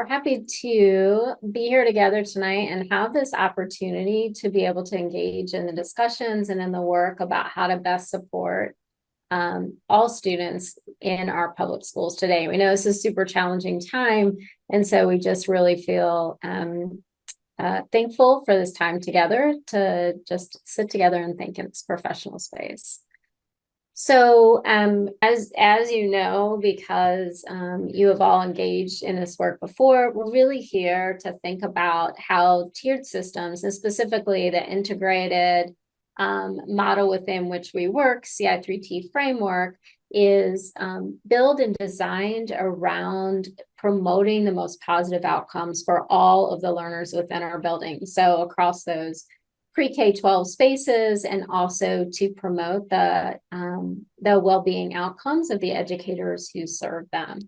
we're happy to be here together tonight and have this opportunity to be able to engage in the discussions and in the work about how to best support all students in our public schools today. We know this is a super challenging time, and so we just really feel thankful for this time together to just sit together and think in this professional space. So as you know, because you have all engaged in this work before, we're really here to think about how tiered systems, and specifically the integrated model within which we work, CI3T framework, is built and designed around promoting the most positive outcomes for all of the learners within our building. So across those pre-K-12 spaces, and also to promote the well-being outcomes of the educators who serve them.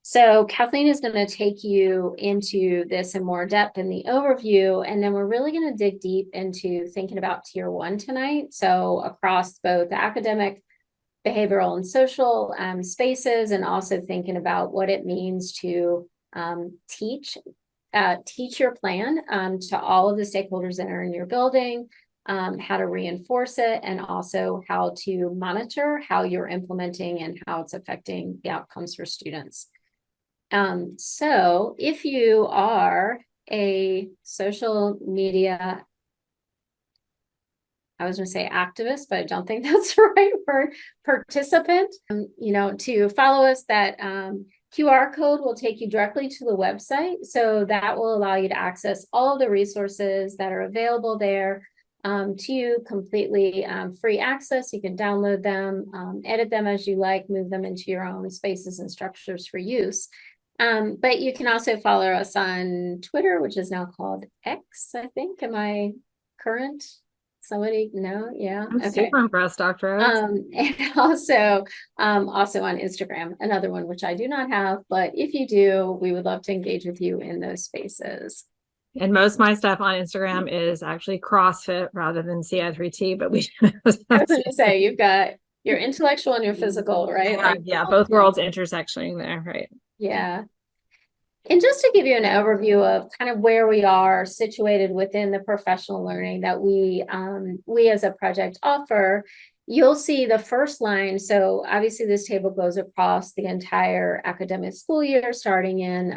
So Kathleen is going to take you into this in more depth in the overview, and then we're really going to dig deep into thinking about Tier 1 tonight. So across both the academic, behavioral, and social spaces, and also thinking about what it means to teach your plan to all of the stakeholders that are in your building, how to reinforce it, and also how to monitor how you're implementing and how it's affecting the outcomes for students. So if you are a social media, I was going to say activist, but I don't think that's the right word, participant, to follow us, that QR code will take you directly to the website. So that will allow you to access all of the resources that are available there to you, completely free access. You can download them, edit them as you like, move them into your own spaces and structures for use. But you can also follow us on Twitter, which is now called X, I think. Am I current? Somebody know? Yeah. I'm super impressed, Dr. And also on Instagram, another one which I do not have, but if you do, we would love to engage with you in those spaces. And most of my stuff on Instagram is actually CrossFit rather than CI3T, but we I was going to say, you've got your intellectual and your physical, right? Yeah, both worlds intersectioning there, right? Yeah. And just to give you an overview of kind of where we are situated within the professional learning that we as a project offer, you'll see the first line. So obviously this table goes across the entire academic school year, starting in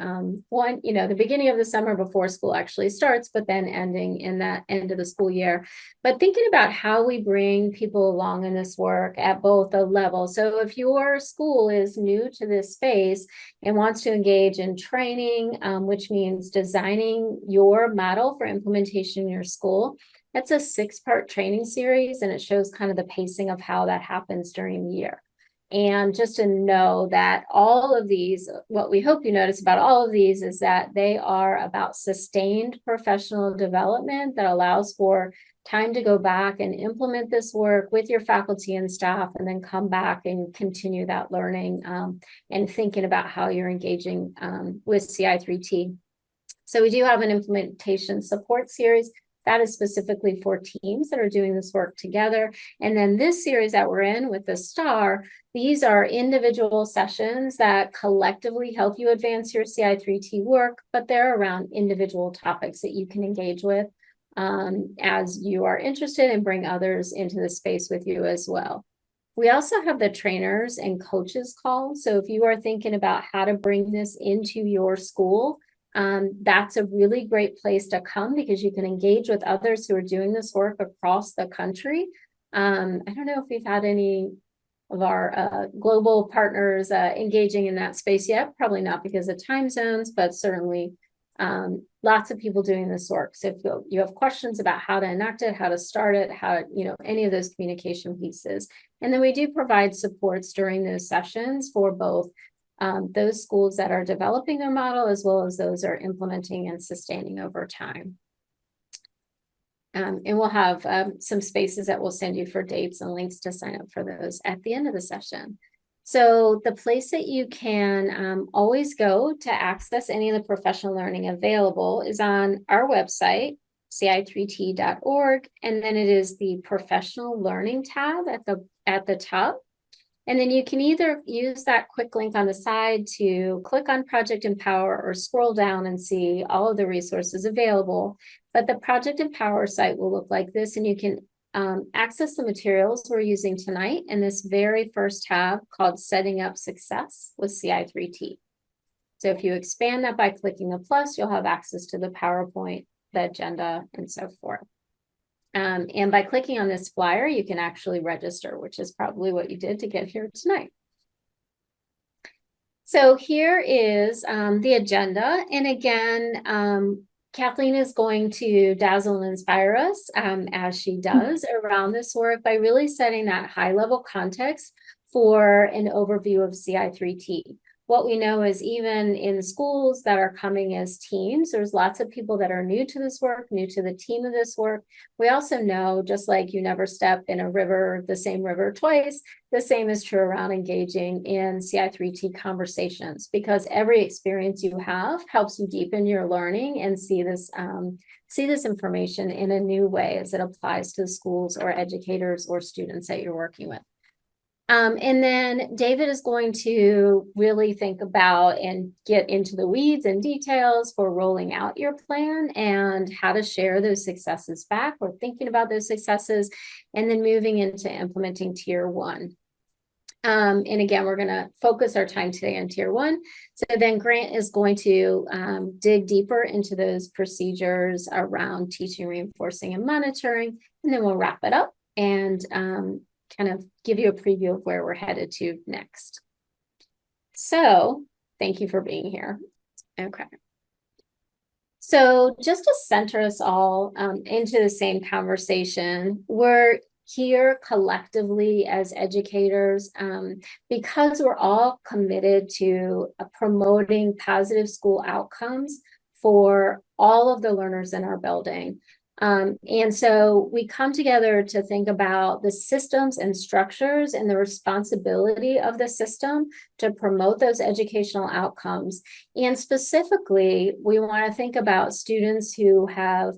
the beginning of the summer before school actually starts, but then ending in that end of the school year. But thinking about how we bring people along in this work at both a level. So if your school is new to this space and wants to engage in training, which means designing your model for implementation in your school, that's a 6-part training series, and it shows kind of the pacing of how that happens during the year. And just to know that all of these, what we hope you notice about all of these is that they are about sustained professional development that allows for time to go back and implement this work with your faculty and staff, and then come back and continue that learning and thinking about how you're engaging with CI3T. So we do have an implementation support series that is specifically for teams that are doing this work together. And then this series that we're in with the STAR, these are individual sessions that collectively help you advance your CI3T work, but they're around individual topics that you can engage with as you are interested, and bring others into the space with you as well. We also have the trainers and coaches call. So if you are thinking about how to bring this into your school, that's a really great place to come, because you can engage with others who are doing this work across the country. I don't know if we've had any of our global partners engaging in that space yet, probably not because of time zones, but certainly lots of people doing this work. So if you have questions about how to enact it, how to start it, how, any of those communication pieces. And then we do provide supports during those sessions for both those schools that are developing their model, as well as those are implementing and sustaining over time. And we'll have some spaces that we'll send you for dates and links to sign up for those at the end of the session. So the place that you can always go to access any of the professional learning available is on our website, ci3t.org, and then it is the professional learning tab at the top. And then you can either use that quick link on the side to click on Project Empower or scroll down and see all of the resources available. But the Project Empower site will look like this, and you can access the materials we're using tonight in this very first tab called Setting Up Success with CI3T. So if you expand that by clicking the plus, you'll have access to the PowerPoint, the agenda, and so forth. And by clicking on this flyer, you can actually register, which is probably what you did to get here tonight. So here is the agenda. And again, Kathleen is going to dazzle and inspire us as she does around this work by really setting that high level context for an overview of CI3T. What we know is even in schools that are coming as teams, there's lots of people that are new to this work, new to the team of this work. We also know, just like you never step in a river, the same river twice, the same is true around engaging in CI3T conversations, because every experience you have helps you deepen your learning and see this information in a new way as it applies to the schools or educators or students that you're working with. And then David is going to really think about and get into the weeds and details for rolling out your plan and how to share those successes back, or thinking about those successes, and then moving into implementing tier 1. And again, we're going to focus our time today on tier 1. So then Grant is going to dig deeper into those procedures around teaching, reinforcing, and monitoring, and then we'll wrap it up and kind of give you a preview of where we're headed to next. So thank you for being here. Okay. So just to center us all into the same conversation, we're here collectively as educators because we're all committed to promoting positive school outcomes for all of the learners in our building. And so we come together to think about the systems and structures and the responsibility of the system to promote those educational outcomes. And specifically, we want to think about students who have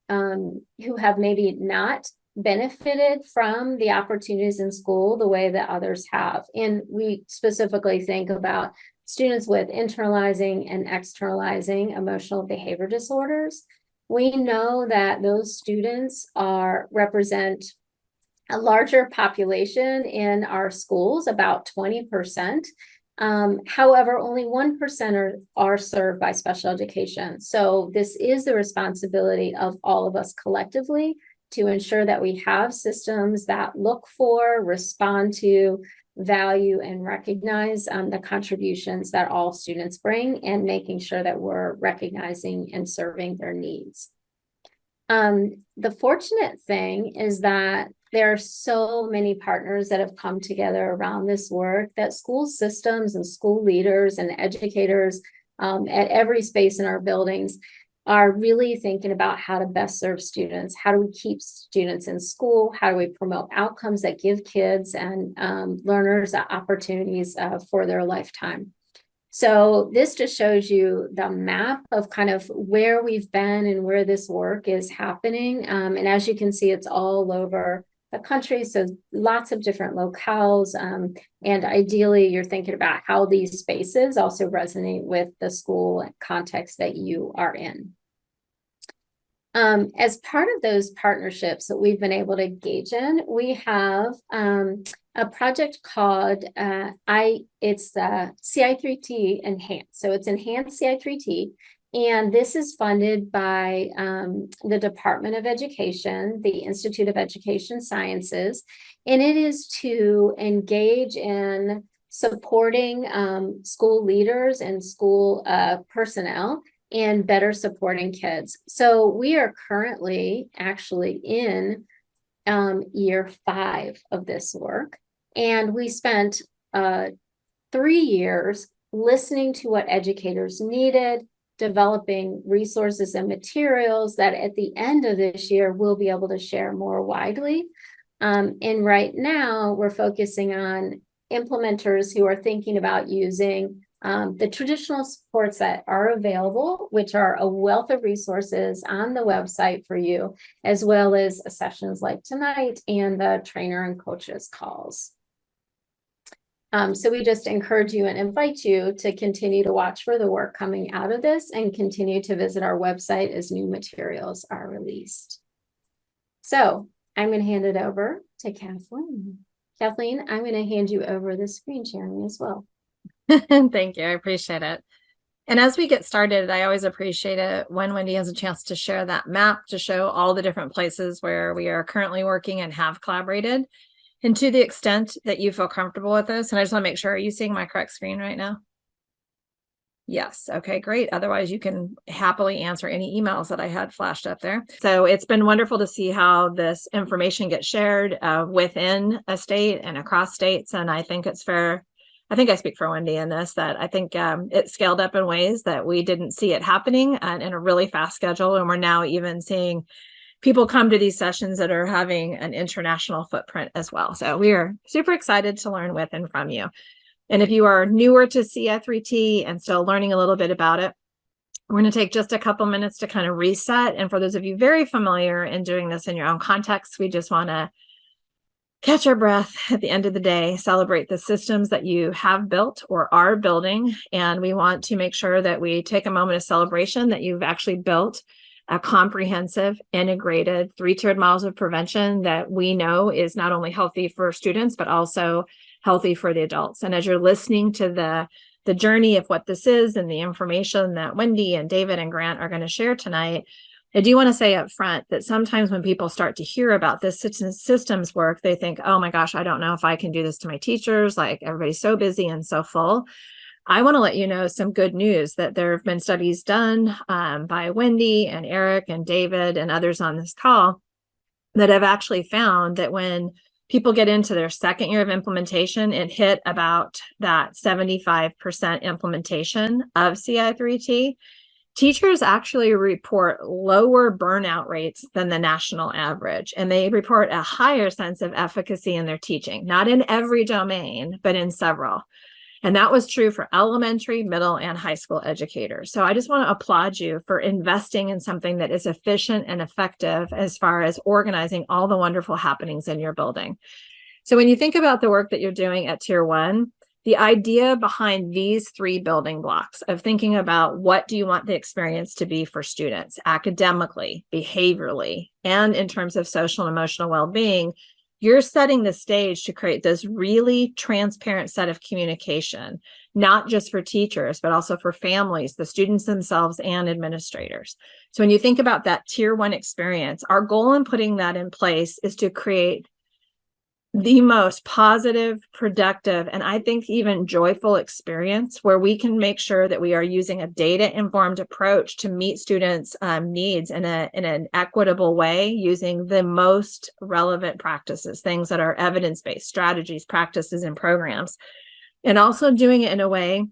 maybe not benefited from the opportunities in school the way that others have. And we specifically think about students with internalizing and externalizing emotional behavior disorders. We know that those students represent a larger population in our schools, about 20%. However, only 1% are served by special education. So this is the responsibility of all of us collectively to ensure that we have systems that look for, respond to, value, and recognize the contributions that all students bring, and making sure that we're recognizing and serving their needs. The fortunate thing is that there are so many partners that have come together around this work that school systems and school leaders and educators at every space in our buildings are really thinking about how to best serve students. How do we keep students in school? How do we promote outcomes that give kids and learners opportunities for their lifetime? So this just shows you the map of kind of where we've been and where this work is happening. And as you can see, it's all over the country. So lots of different locales. And ideally, you're thinking about how these spaces also resonate with the school context that you are in. As part of those partnerships that we've been able to engage in, we have a project called it's CI3T Enhanced. So it's Enhanced CI3T, and this is funded by the Department of Education, the Institute of Education Sciences, and it is to engage in supporting school leaders and school personnel and better supporting kids. So we are currently actually in year 5 of this work. And we spent 3 years listening to what educators needed, developing resources and materials that at the end of this year, we'll be able to share more widely. And right now, we're focusing on implementers who are thinking about using the traditional supports that are available, which are a wealth of resources on the website for you, as well as sessions like tonight and the trainer and coaches calls. So we just encourage you and invite you to continue to watch for the work coming out of this and continue to visit our website as new materials are released. So I'm going to hand it over to Kathleen. Kathleen, I'm going to hand you over the screen sharing as well. Thank you. I appreciate it. And as we get started, I always appreciate it when Wendy has a chance to share that map to show all the different places where we are currently working and have collaborated. And to the extent that you feel comfortable with this, and I just want to make sure, are you seeing my correct screen right now? Yes. Okay, great. Otherwise, you can happily answer any emails that I had flashed up there. So it's been wonderful to see how this information gets shared within a state and across states. And I think it's fair. I think I speak for Wendy in this, that I think it scaled up in ways that we didn't see it happening in a really fast schedule. And we're now even seeing people come to these sessions that are having an international footprint as well. So we are super excited to learn with and from you. And if you are newer to CI3T and still learning a little bit about it, we're going to take just a couple minutes to kind of reset. And for those of you very familiar in doing this in your own context, we just want to catch our breath at the end of the day, celebrate the systems that you have built or are building. And we want to make sure that we take a moment of celebration that you've actually built a comprehensive, integrated, 3-tiered models of prevention that we know is not only healthy for students, but also healthy for the adults. And as you're listening to the journey of what this is and the information that Wendy and David and Grant are going to share tonight, I do want to say up front that sometimes when people start to hear about this systems work, they think, oh my gosh, I don't know if I can do this to my teachers. Like everybody's so busy and so full. I want to let you know some good news that there have been studies done by Wendy and Eric and David and others on this call that have actually found that when people get into their second year of implementation, it hit about that 75% implementation of CI3T. Teachers actually report lower burnout rates than the national average, and they report a higher sense of efficacy in their teaching, not in every domain, but in several. And that was true for elementary, middle, and high school educators. So I just want to applaud you for investing in something that is efficient and effective as far as organizing all the wonderful happenings in your building. So when you think about the work that you're doing at Tier 1, the idea behind these 3 building blocks of thinking about what do you want the experience to be for students academically, behaviorally, and in terms of social and emotional well-being, you're setting the stage to create this really transparent set of communication, not just for teachers, but also for families, the students themselves, and administrators. So when you think about that Tier 1 experience, our goal in putting that in place is to create the most positive, productive, and I think even joyful experience where we can make sure that we are using a data-informed approach to meet students' needs in an equitable way, using the most relevant practices, things that are evidence-based strategies, practices, and programs, and also doing it in a way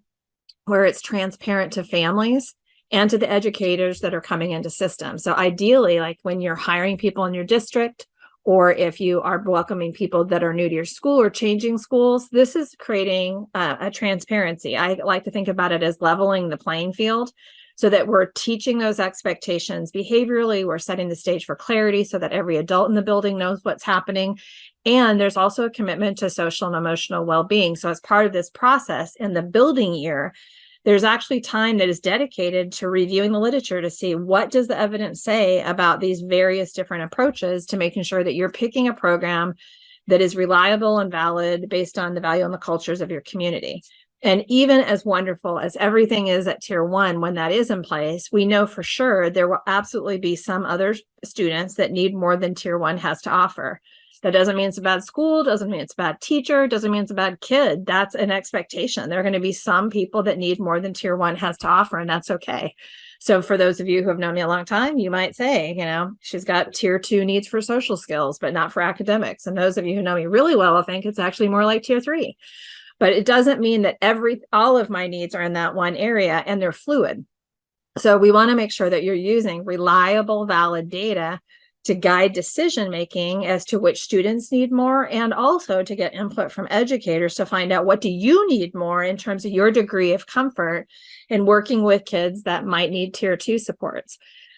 where it's transparent to families and to the educators that are coming into systems. So ideally, like when you're hiring people in your district, or if you are welcoming people that are new to your school or changing schools, this is creating a transparency. I like to think about it as leveling the playing field so that we're teaching those expectations behaviorally. We're setting the stage for clarity so that every adult in the building knows what's happening. And there's also a commitment to social and emotional well-being. So as part of this process in the building year, there's actually time that is dedicated to reviewing the literature to see what does the evidence say about these various different approaches to making sure that you're picking a program that is reliable and valid based on the value and the cultures of your community. And even as wonderful as everything is at Tier 1, when that is in place, we know for sure there will absolutely be some other students that need more than Tier 1 has to offer. That doesn't mean it's a bad school, doesn't mean it's a bad teacher, doesn't mean it's a bad kid. That's an expectation. There are going to be some people that need more than Tier 1 has to offer, and that's okay. So for those of you who have known me a long time, you might say, you know, she's got Tier 2 needs for social skills, but not for academics. And those of you who know me really well will think it's actually more like Tier 3. But it doesn't mean that all of my needs are in that one area, and they're fluid. So we want to make sure that you're using reliable, valid data to guide decision-making as to which students need more, and also to get input from educators to find out what do you need more in terms of your degree of comfort in working with kids that might need Tier 2 supports.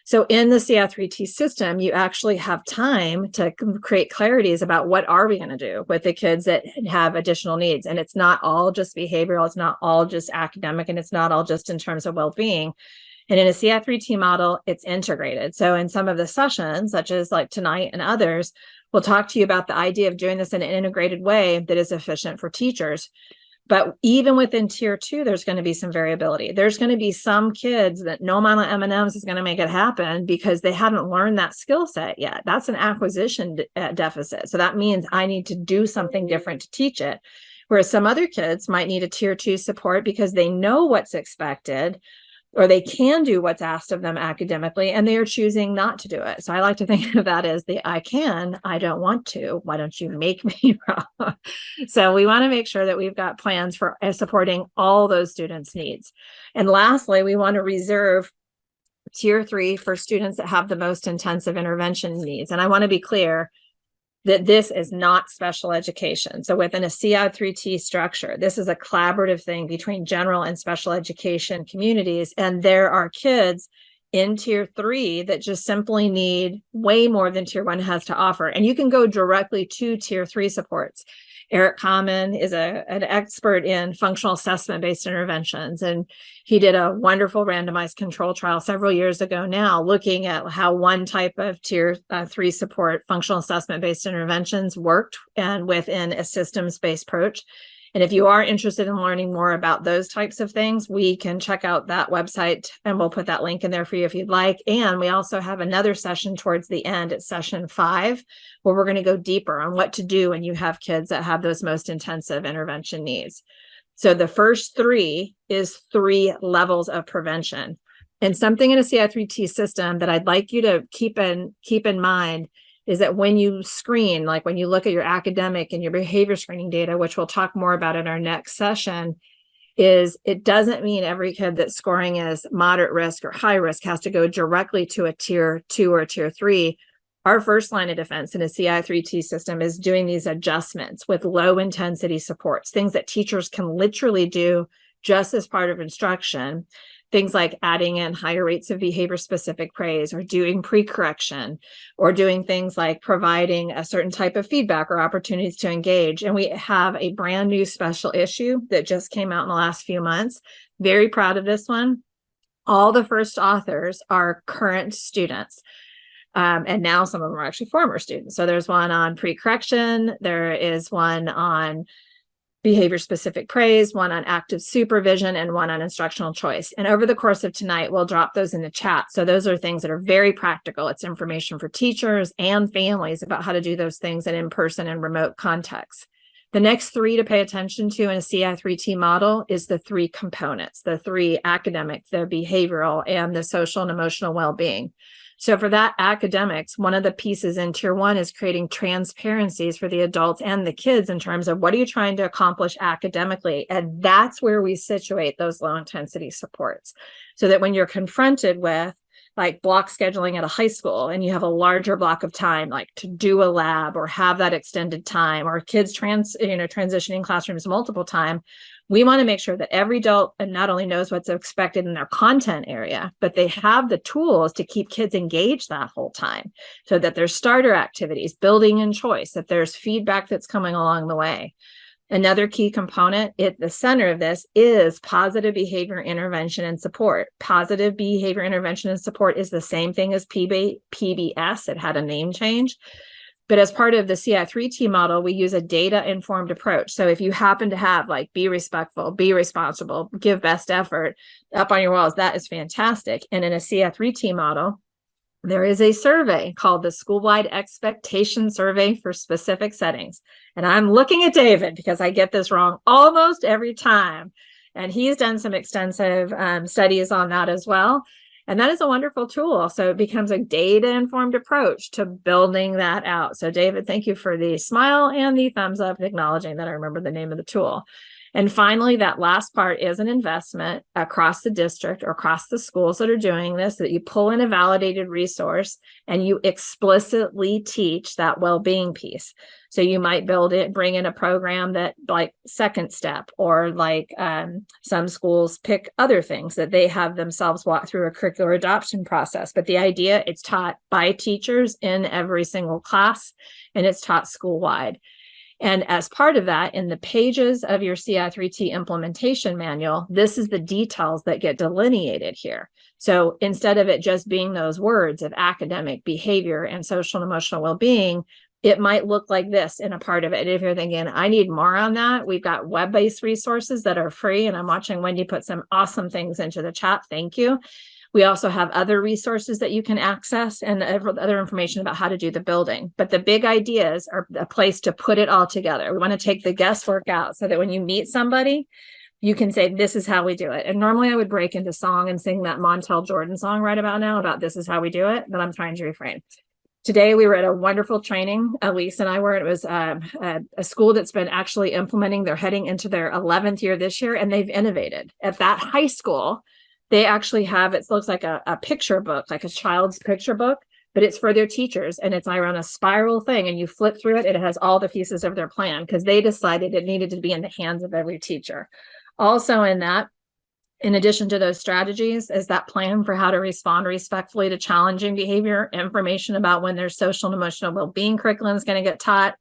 So in the CI3T system, you actually have time to create clarities about what are we going to do with the kids that have additional needs. And it's not all just behavioral, it's not all just academic, and it's not all just in terms of well-being. And in a CI3T model, it's integrated. So in some of the sessions, such as like tonight and others, we'll talk to you about the idea of doing this in an integrated way that is efficient for teachers. But even within tier 2, there's going to be some variability. There's going to be some kids that no amount of M&Ms is going to make it happen because they haven't learned that skill set yet. That's an acquisition deficit. So that means I need to do something different to teach it. Whereas some other kids might need a tier 2 support because they know what's expected, or they can do what's asked of them academically, and they are choosing not to do it. So I like to think of that as the I can, I don't want to. Why don't you make me wrong? So we want to make sure that we've got plans for supporting all those students' needs. And lastly, we want to reserve tier 3 for students that have the most intensive intervention needs. And I want to be clear that this is not special education. So within a CI3T structure, this is a collaborative thing between general and special education communities. And there are kids in tier 3 that just simply need way more than tier 1 has to offer. And you can go directly to tier 3 supports. Eric Common is an expert in functional assessment-based interventions, and he did a wonderful randomized control trial several years ago now, looking at how one type of tier 3 support, functional assessment-based interventions, worked and within a systems-based approach. And if you are interested in learning more about those types of things, we can check out that website, and we'll put that link in there for you if you'd like. And we also have another session towards the end at session 5, where we're going to go deeper on what to do when you have kids that have those most intensive intervention needs. So the first 3 is 3 levels of prevention. And something in a CI3T system that I'd like you to keep in mind is that when you screen, like when you look at your academic and your behavior screening data, which we'll talk more about in our next session, is it doesn't mean every kid that's scoring as moderate risk or high risk has to go directly to a tier 2 or tier 3. Our first line of defense in a CI3T system is doing these adjustments with low intensity supports, things that teachers can literally do just as part of instruction. Things like adding in higher rates of behavior-specific praise, or doing pre-correction, or doing things like providing a certain type of feedback or opportunities to engage. And we have a brand new special issue that just came out in the last few months. Very proud of this one. All the first authors are current students. And now some of them are actually former students. So there's one on pre-correction. There is one on behavior-specific praise, one on active supervision, and one on instructional choice. And over the course of tonight, we'll drop those in the chat. So those are things that are very practical. It's information for teachers and families about how to do those things in person and remote contexts. The next 3 to pay attention to in a CI3T model is the 3 components, the 3 academic, the behavioral, and the social and emotional well-being. So for that academics, one of the pieces in tier 1 is creating transparencies for the adults and the kids in terms of what are you trying to accomplish academically? And that's where we situate those low intensity supports, so that when you're confronted with like block scheduling at a high school and you have a larger block of time, like to do a lab or have that extended time, or kids transitioning classrooms multiple times, we want to make sure that every adult not only knows what's expected in their content area, but they have the tools to keep kids engaged that whole time, so that there's starter activities, building in choice, that there's feedback that's coming along the way. Another key component at the center of this is positive behavior intervention and support. Positive behavior intervention and support is the same thing as PBIS. It had a name change. But as part of the CI3T model, we use a data-informed approach. So if you happen to have like be respectful, be responsible, give best effort up on your walls, that is fantastic. And in a CI3T model, there is a survey called the School-Wide Expectation Survey for specific settings. And I'm looking at David because I get this wrong almost every time. And he's done some extensive studies on that as well. And that is a wonderful tool. So it becomes a data-informed approach to building that out. So David, thank you for the smile and the thumbs up acknowledging that I remember the name of the tool. And finally, that last part is an investment across the district or across the schools that are doing this, that you pull in a validated resource and you explicitly teach that well-being piece. So you might bring in a program that like Second Step, or like some schools pick other things that they have themselves walk through a curricular adoption process. But the idea, it's taught by teachers in every single class, and it's taught school-wide. And as part of that, in the pages of your CI3T implementation manual, this is the details that get delineated here. So instead of it just being those words of academic, behavior, and social and emotional well-being, it might look like this in a part of it. If you're thinking, I need more on that, we've got web-based resources that are free. And I'm watching Wendy put some awesome things into the chat. Thank you. We also have other resources that you can access and other information about how to do the building. But the big ideas are a place to put it all together. We want to take the guesswork out so that when you meet somebody, you can say, this is how we do it. And normally I would break into song and sing that Montel Jordan song right about now about this is how we do it, but I'm trying to refrain. Today, we were at a wonderful training, Elise and I were. It was a school that's been actually implementing. They're heading into their 11th year this year, and they've innovated. At that high school, they actually have, it looks like a picture book, like a child's picture book, but it's for their teachers. And it's around a spiral thing. And you flip through it, it has all the pieces of their plan because they decided it needed to be in the hands of every teacher. Also in that, in addition to those strategies, is that plan for how to respond respectfully to challenging behavior, information about when their social and emotional well-being curriculum is going to get taught.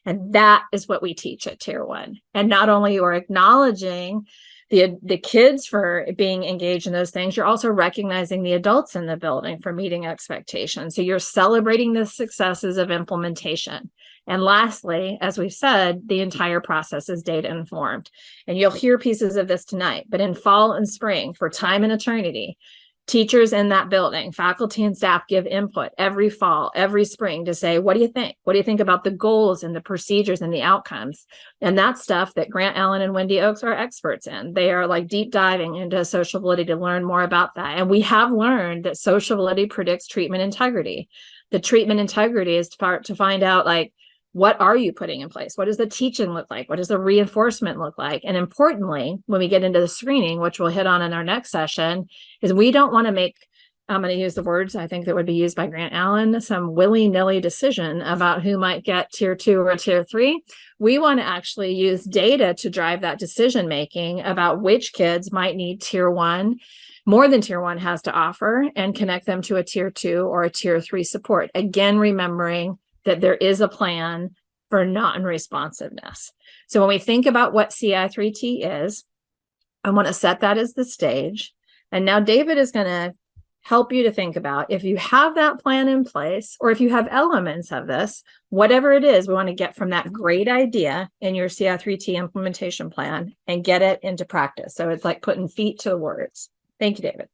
And that is what we teach at Tier 1. And not only you're acknowledging the kids for being engaged in those things, you're also recognizing the adults in the building for meeting expectations. So you're celebrating the successes of implementation. And lastly, as we've said, the entire process is data informed. And you'll hear pieces of this tonight, but in fall and spring, for time and eternity, teachers in that building, faculty and staff give input every fall, every spring to say, what do you think? What do you think about the goals and the procedures and the outcomes? And that's stuff that Grant Allen and Wendy Oakes are experts in. They are like deep diving into social validity to learn more about that. And we have learned that social validity predicts treatment integrity. The treatment integrity is to find out, like, what are you putting in place? What does the teaching look like? What does the reinforcement look like? And importantly, when we get into the screening, which we'll hit on in our next session, is we don't want to make, I'm going to use the words I think that would be used by Grant Allen, some willy-nilly decision about who might get Tier 2 or Tier 3. We want to actually use data to drive that decision-making about which kids might need Tier 1, more than Tier 1 has to offer, and connect them to a Tier 2 or a Tier 3 support. Again, remembering that there is a plan for non-responsiveness. So when we think about what CI3T is, I want to set that as the stage. And now David is going to help you to think about, if you have that plan in place, or if you have elements of this, whatever it is, we want to get from that great idea in your CI3T implementation plan and get it into practice. So it's like putting feet to the words. Thank you, David.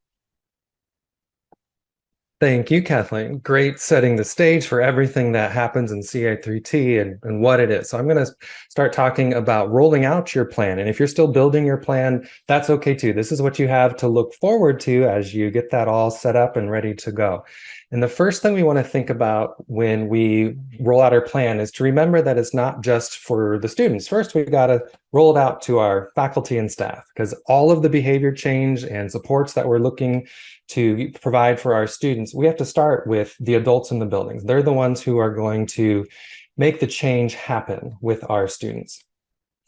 Thank you, Kathleen. Great setting the stage for everything that happens in CI3T and what it is. So I'm going to start talking about rolling out your plan. And if you're still building your plan, that's okay too. This is what you have to look forward to as you get that all set up and ready to go. And the first thing we want to think about when we roll out our plan is to remember that it's not just for the students. First, we've got to roll it out to our faculty and staff, because all of the behavior change and supports that we're looking to provide for our students, we have to start with the adults in the buildings. They're the ones who are going to make the change happen with our students.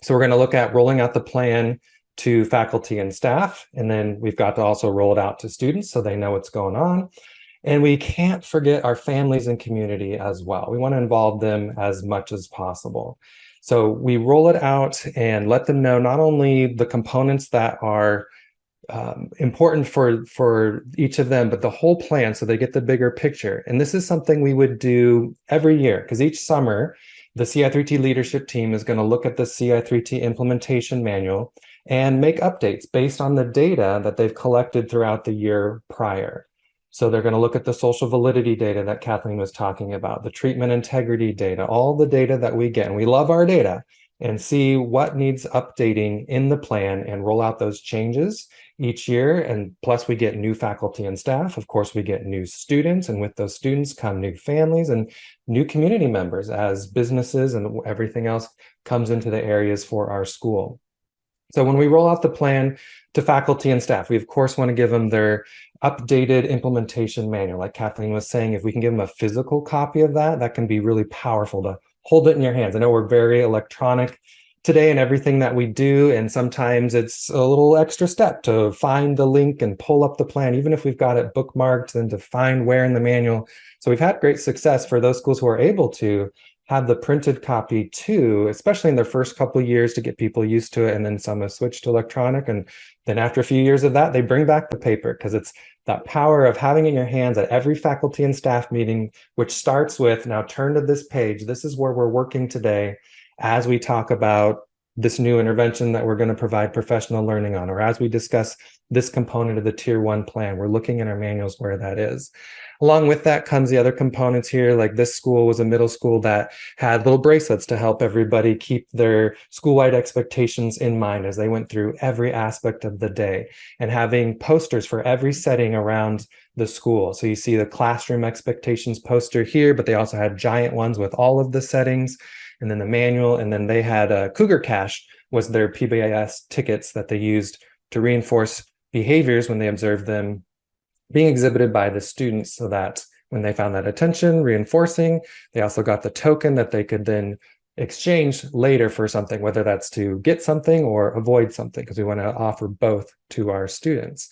So we're going to look at rolling out the plan to faculty and staff, and then we've got to also roll it out to students so they know what's going on. And we can't forget our families and community as well. We want to involve them as much as possible. So we roll it out and let them know not only the components that are important for each of them, but the whole plan, so they get the bigger picture. And this is something we would do every year, because each summer, the CI3T leadership team is going to look at the CI3T implementation manual and make updates based on the data that they've collected throughout the year prior. So they're going to look at the social validity data that Kathleen was talking about, the treatment integrity data, all the data that we get, and we love our data, and see what needs updating in the plan and roll out those changes each year. And plus we get new faculty and staff. Of course, we get new students, and with those students come new families and new community members as businesses and everything else comes into the areas for our school. So when we roll out the plan to faculty and staff, we of course want to give them their updated implementation manual. Like Kathleen was saying, if we can give them a physical copy of that, that can be really powerful to hold it in your hands. I know we're very electronic today in everything that we do, and sometimes it's a little extra step to find the link and pull up the plan, even if we've got it bookmarked, and to find where in the manual. So we've had great success for those schools who are able to have the printed copy too, especially in their first couple of years to get people used to it. And then some have switched to electronic. And then after a few years of that, they bring back the paper, because it's that power of having it in your hands at every faculty and staff meeting, which starts with, now turn to this page. This is where we're working today as we talk about this new intervention that we're going to provide professional learning on, or as we discuss this component of the Tier 1 plan, we're looking in our manuals where that is. Along with that comes the other components here, like this school was a middle school that had little bracelets to help everybody keep their school-wide expectations in mind as they went through every aspect of the day, and having posters for every setting around the school. So you see the classroom expectations poster here, but they also had giant ones with all of the settings, and then the manual, and then they had Cougar Cash was their PBIS tickets that they used to reinforce behaviors when they observed them being exhibited by the students, so that when they found that attention reinforcing, they also got the token that they could then exchange later for something, whether that's to get something or avoid something, because we want to offer both to our students.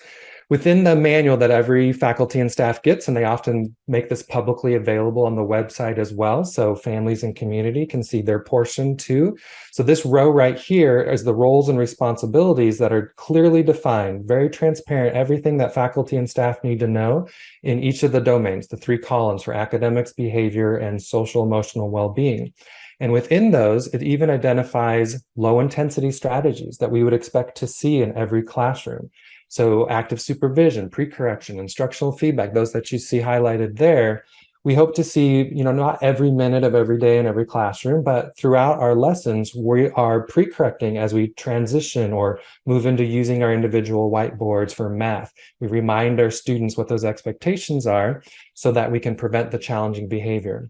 Within the manual that every faculty and staff gets, and they often make this publicly available on the website as well, so families and community can see their portion too. So this row right here is the roles and responsibilities that are clearly defined, very transparent, everything that faculty and staff need to know in each of the domains, the 3 columns for academics, behavior, and social emotional well-being. And within those, it even identifies low intensity strategies that we would expect to see in every classroom. So active supervision, pre-correction, instructional feedback, those that you see highlighted there, we hope to see, not every minute of every day in every classroom, but throughout our lessons, we are pre-correcting as we transition or move into using our individual whiteboards for math. We remind our students what those expectations are so that we can prevent the challenging behavior.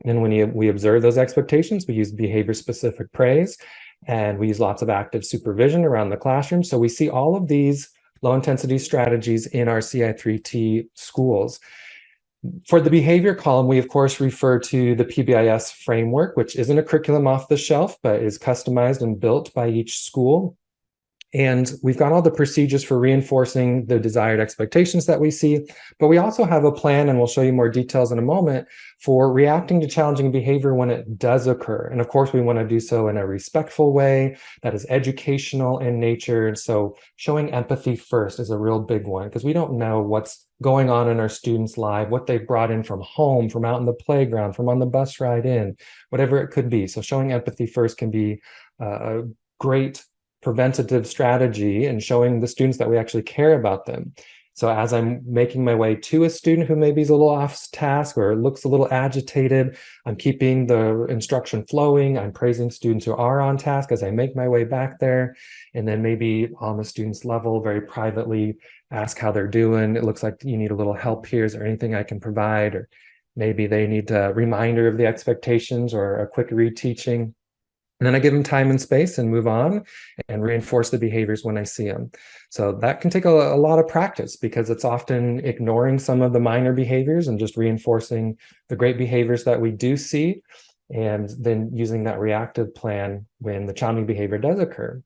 And when we observe those expectations, we use behavior-specific praise, and we use lots of active supervision around the classroom. So we see all of these low-intensity strategies in our CI3T schools. For the behavior column, we of course refer to the PBIS framework, which isn't a curriculum off the shelf, but is customized and built by each school. And we've got all the procedures for reinforcing the desired expectations that we see, but we also have a plan, and we'll show you more details in a moment, for reacting to challenging behavior when it does occur. And of course, we want to do so in a respectful way that is educational in nature. And so showing empathy first is a real big one, because we don't know what's going on in our students' life, what they've brought in from home, from out in the playground, from on the bus ride in, whatever it could be. So showing empathy first can be a great preventative strategy, and showing the students that we actually care about them. So as I'm making my way to a student who maybe is a little off task or looks a little agitated, I'm keeping the instruction flowing. I'm praising students who are on task as I make my way back there. And then maybe on the student's level, very privately ask how they're doing. It looks like you need a little help here. Is there anything I can provide? Or maybe they need a reminder of the expectations or a quick reteaching. And then I give them time and space and move on and reinforce the behaviors when I see them. So that can take a lot of practice, because it's often ignoring some of the minor behaviors and just reinforcing the great behaviors that we do see, and then using that reactive plan when the challenging behavior does occur.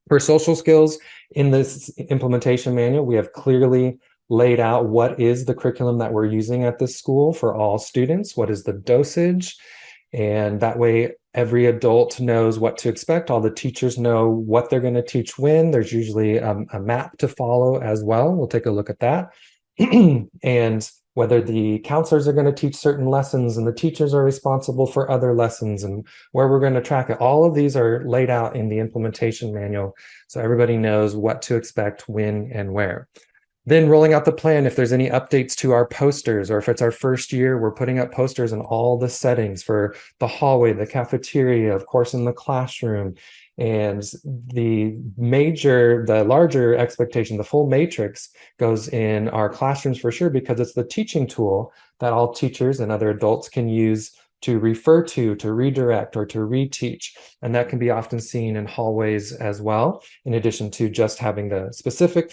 For social skills, in this implementation manual, we have clearly laid out what is the curriculum that we're using at this school for all students, what is the dosage, and that way every adult knows what to expect. All the teachers know what they're going to teach when. There's usually a map to follow as well. We'll take a look at that. And whether the counselors are going to teach certain lessons and the teachers are responsible for other lessons, and where we're going to track it. All of these are laid out in the implementation manual, so everybody knows what to expect when and where. Then rolling out the plan, if there's any updates to our posters, or if it's our first year, we're putting up posters in all the settings for the hallway, the cafeteria, of course, in the classroom. And the larger expectation, the full matrix, goes in our classrooms for sure, because it's the teaching tool that all teachers and other adults can use to refer to redirect, or to reteach. And that can be often seen in hallways as well, in addition to just having the specific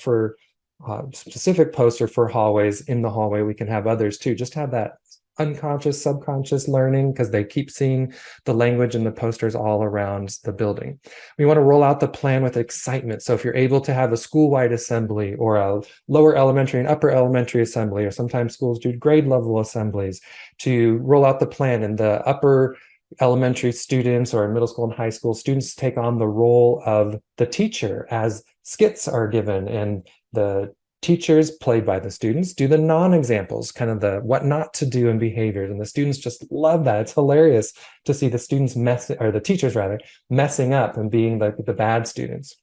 poster for hallways in the hallway. We can have others too, just have that unconscious, subconscious learning, because they keep seeing the language and the posters all around the building. We want to roll out the plan with excitement. So if you're able to have a school-wide assembly, or a lower elementary and upper elementary assembly, or sometimes schools do grade level assemblies, to roll out the plan, and the upper elementary students or middle school and high school students take on the role of the teacher as skits are given, and the teachers, played by the students, do the non-examples, kind of the what not to do and behaviors. And the students just love that. It's hilarious to see the students or the teachers rather, messing up and being the bad students.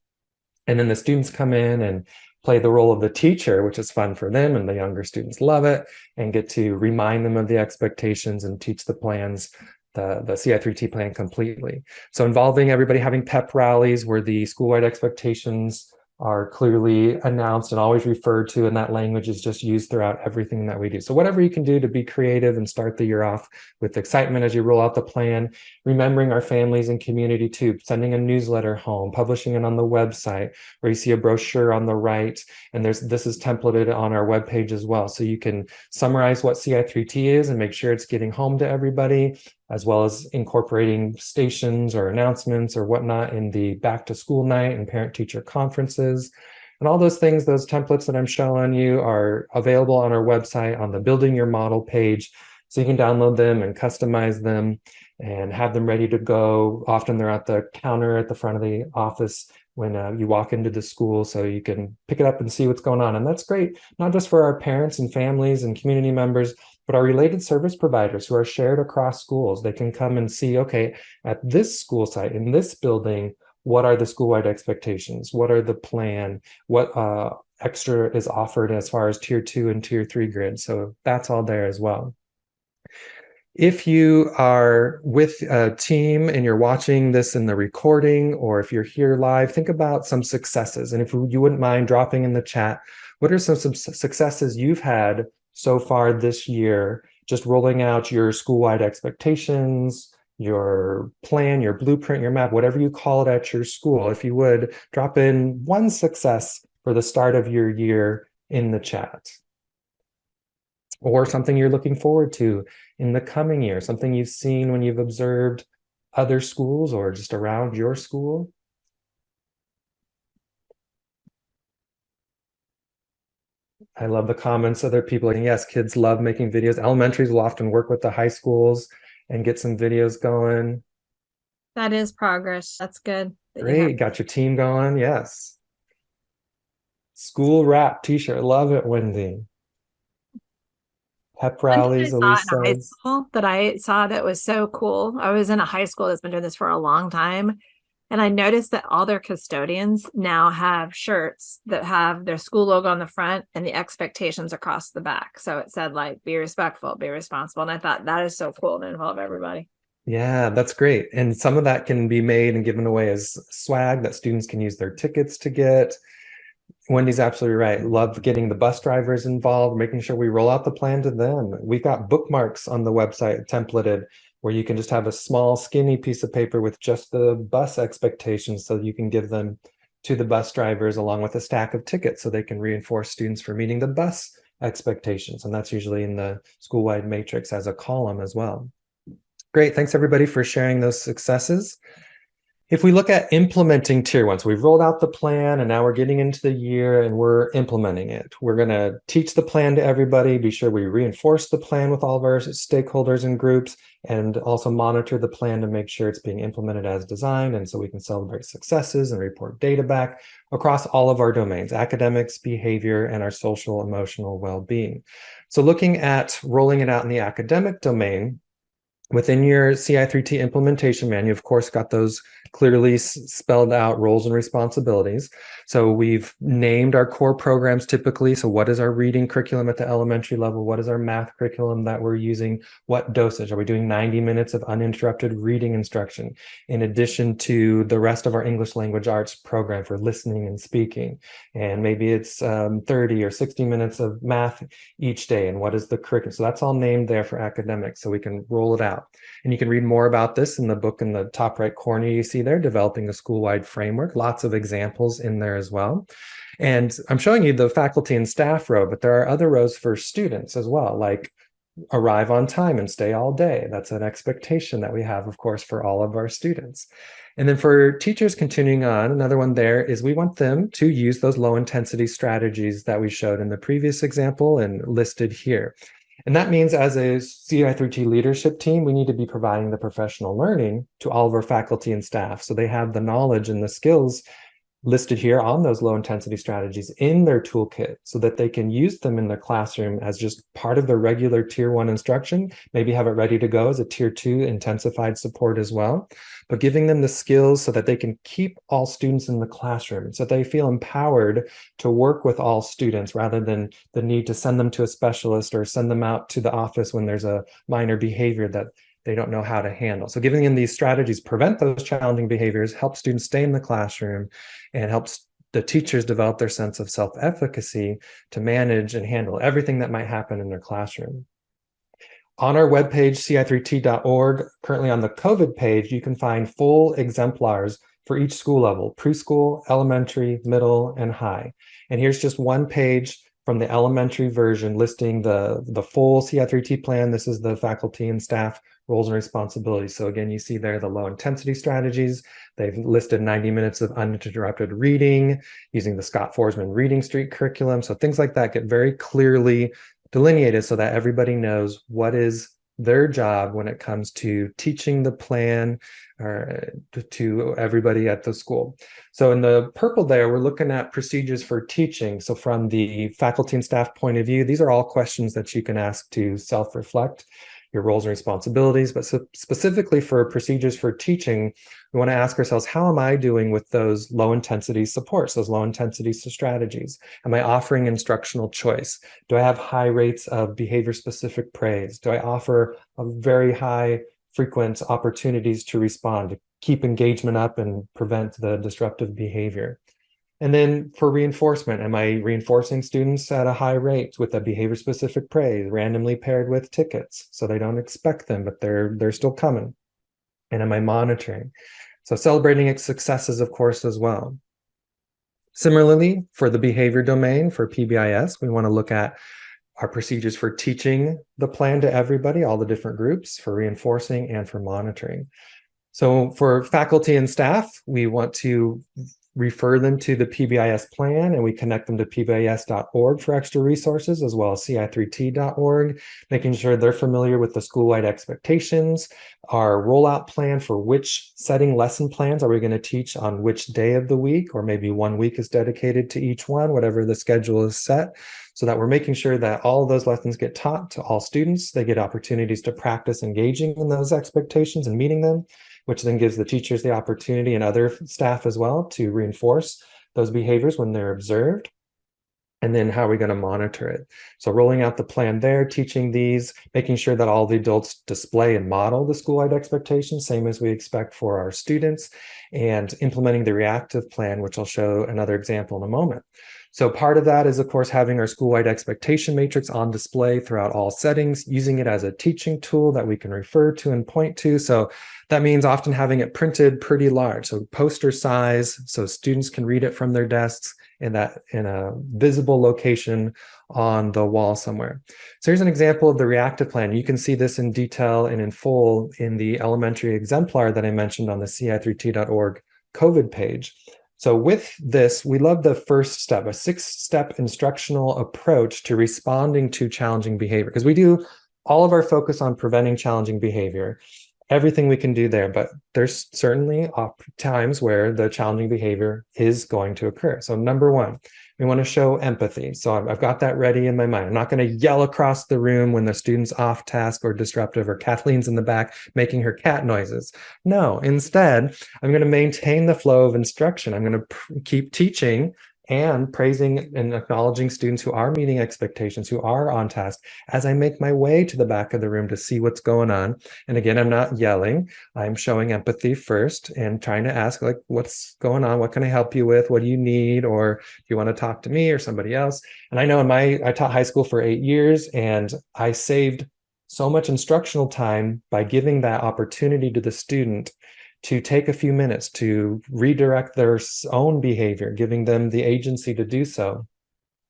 And then the students come in and play the role of the teacher, which is fun for them, and the younger students love it and get to remind them of the expectations and teach the plans, the CI3T plan completely. So involving everybody, having pep rallies where the school-wide expectations are clearly announced and always referred to, and that language is just used throughout everything that we do. So whatever you can do to be creative and start the year off with excitement as you roll out the plan, remembering our families and community too, sending a newsletter home, publishing it on the website, where you see a brochure on the right, and this is templated on our webpage as well. So you can summarize what CI3T is and make sure it's getting home to everybody, as well as incorporating stations or announcements or whatnot in the back to school night and parent teacher conferences. And all those things, those templates that I'm showing you, are available on our website on the Building Your Model page. So you can download them and customize them and have them ready to go. Often they're at the counter at the front of the office when you walk into the school, so you can pick it up and see what's going on. And that's great, not just for our parents and families and community members, but our related service providers who are shared across schools. They can come and see, okay, at this school site, in this building, what are the school-wide expectations? What are the plan? What extra is offered as far as tier 2 and tier 3 grids? So that's all there as well. If you are with a team and you're watching this in the recording, or if you're here live, think about some successes. And if you wouldn't mind dropping in the chat, what are some successes you've had so far this year, just rolling out your school-wide expectations, your plan, your blueprint, your map, whatever you call it at your school. If you would, drop in one success for the start of your year in the chat. Or something you're looking forward to in the coming year, something you've seen when you've observed other schools or just around your school. I love the comments. Other people, and yes, kids love making videos. Elementaries will often work with the high schools and get some videos going. That is progress. That's good. Great, got your team going. Yes. School wrap t-shirt. Love it, Wendy. Pep rallies, Elise says. That I saw that was so cool. I was in a high school that's been doing this for a long time, and I noticed that all their custodians now have shirts that have their school logo on the front and the expectations across the back. So it said, like, be respectful, be responsible. And I thought that is so cool to involve everybody. Yeah, that's great. And some of that can be made and given away as swag that students can use their tickets to get. Wendy's absolutely right. Love getting the bus drivers involved, making sure we roll out the plan to them. We've got bookmarks on the website templated where you can just have a small skinny piece of paper with just the bus expectations, so you can give them to the bus drivers along with a stack of tickets so they can reinforce students for meeting the bus expectations. And that's usually in the school-wide matrix as a column as well. Great. Thanks everybody for sharing those successes. If we look at implementing tier 1, so we've rolled out the plan and now we're getting into the year and we're implementing it. We're going to teach the plan to everybody, be sure we reinforce the plan with all of our stakeholders and groups, and also monitor the plan to make sure it's being implemented as designed. And so we can celebrate successes and report data back across all of our domains, academics, behavior, and our social emotional well-being. So looking at rolling it out in the academic domain, within your CI3T implementation manual, of course, got those clearly spelled out roles and responsibilities. So we've named our core programs typically. So what is our reading curriculum at the elementary level? What is our math curriculum that we're using? What dosage? Are we doing 90 minutes of uninterrupted reading instruction in addition to the rest of our English language arts program for listening and speaking? And maybe it's 30 or 60 minutes of math each day. And what is the curriculum? So that's all named there for academics, so we can roll it out. out. And you can read more about this in the book in the top right corner. You see there, Developing a School-Wide Framework, lots of examples in there as well. And I'm showing you the faculty and staff row, but there are other rows for students as well, like arrive on time and stay all day. That's an expectation that we have, of course, for all of our students. And then for teachers continuing on, another one there is we want them to use those low intensity strategies that we showed in the previous example and listed here. And that means as a CI3T leadership team, we need to be providing the professional learning to all of our faculty and staff so they have the knowledge and the skills listed here on those low intensity strategies in their toolkit so that they can use them in their classroom as just part of their regular tier 1 instruction, maybe have it ready to go as a tier 2 intensified support as well, but giving them the skills so that they can keep all students in the classroom, so that they feel empowered to work with all students rather than the need to send them to a specialist or send them out to the office when there's a minor behavior that they don't know how to handle. So giving them these strategies prevent those challenging behaviors, help students stay in the classroom, and helps the teachers develop their sense of self-efficacy to manage and handle everything that might happen in their classroom. On our webpage, ci3t.org, currently on the COVID page, you can find full exemplars for each school level, preschool, elementary, middle, and high. And here's just one page from the elementary version listing the full CI3T plan. This is the faculty and staff roles and responsibilities. So again, you see there the low intensity strategies. They've listed 90 minutes of uninterrupted reading using the Scott Forsman Reading Street curriculum. So things like that get very clearly delineated so that everybody knows what is their job when it comes to teaching the plan to everybody at the school. So in the purple there, we're looking at procedures for teaching. So from the faculty and staff point of view, these are all questions that you can ask to self-reflect your roles and responsibilities, but specifically for procedures for teaching, we want to ask ourselves, how am I doing with those low intensity supports, those low intensity strategies? Am I offering instructional choice? Do I have high rates of behavior specific praise? Do I offer a very high frequent opportunities to respond, to keep engagement up and prevent the disruptive behavior? And then for reinforcement, am I reinforcing students at a high rate with a behavior specific praise, randomly paired with tickets so they don't expect them, but they're still coming? And am I monitoring? So celebrating its successes, of course, as well. Similarly, for the behavior domain for PBIS, we want to look at our procedures for teaching the plan to everybody, all the different groups, for reinforcing and for monitoring. So for faculty and staff, we want to refer them to the PBIS plan, and we connect them to pbis.org for extra resources, as well as ci3t.org, making sure they're familiar with the school-wide expectations, our rollout plan for which setting lesson plans are we going to teach on which day of the week, or maybe 1 week is dedicated to each one, whatever the schedule is set, so that we're making sure that all of those lessons get taught to all students. They get opportunities to practice engaging in those expectations and meeting them, which then gives the teachers the opportunity and other staff as well to reinforce those behaviors when they're observed. And then how are we going to monitor it? So rolling out the plan there, teaching these, making sure that all the adults display and model the school-wide expectations, same as we expect for our students, and implementing the reactive plan, which I'll show another example in a moment. So part of that is, of course, having our school-wide expectation matrix on display throughout all settings, using it as a teaching tool that we can refer to and point to. So that means often having it printed pretty large, so poster size, so students can read it from their desks in a visible location on the wall somewhere. So here's an example of the reactive plan. You can see this in detail and in full in the elementary exemplar that I mentioned on the ci3t.org COVID page. So with this, we love the first step, a 6-step instructional approach to responding to challenging behavior, because we do all of our focus on preventing challenging behavior, everything we can do there, but there's certainly times where the challenging behavior is going to occur. So number one, we want to show empathy. So I've got that ready in my mind. I'm not going to yell across the room when the student's off task or disruptive, or Kathleen's in the back making her cat noises. No, instead, I'm going to maintain the flow of instruction. I'm going to keep teaching and praising and acknowledging students who are meeting expectations, who are on task, as I make my way to the back of the room to see what's going on. And again, I'm not yelling. I'm showing empathy first and trying to ask, like, what's going on? What can I help you with? What do you need? Or do you want to talk to me or somebody else? And I know I taught high school for 8 years, and I saved so much instructional time by giving that opportunity to the student to take a few minutes to redirect their own behavior, giving them the agency to do so.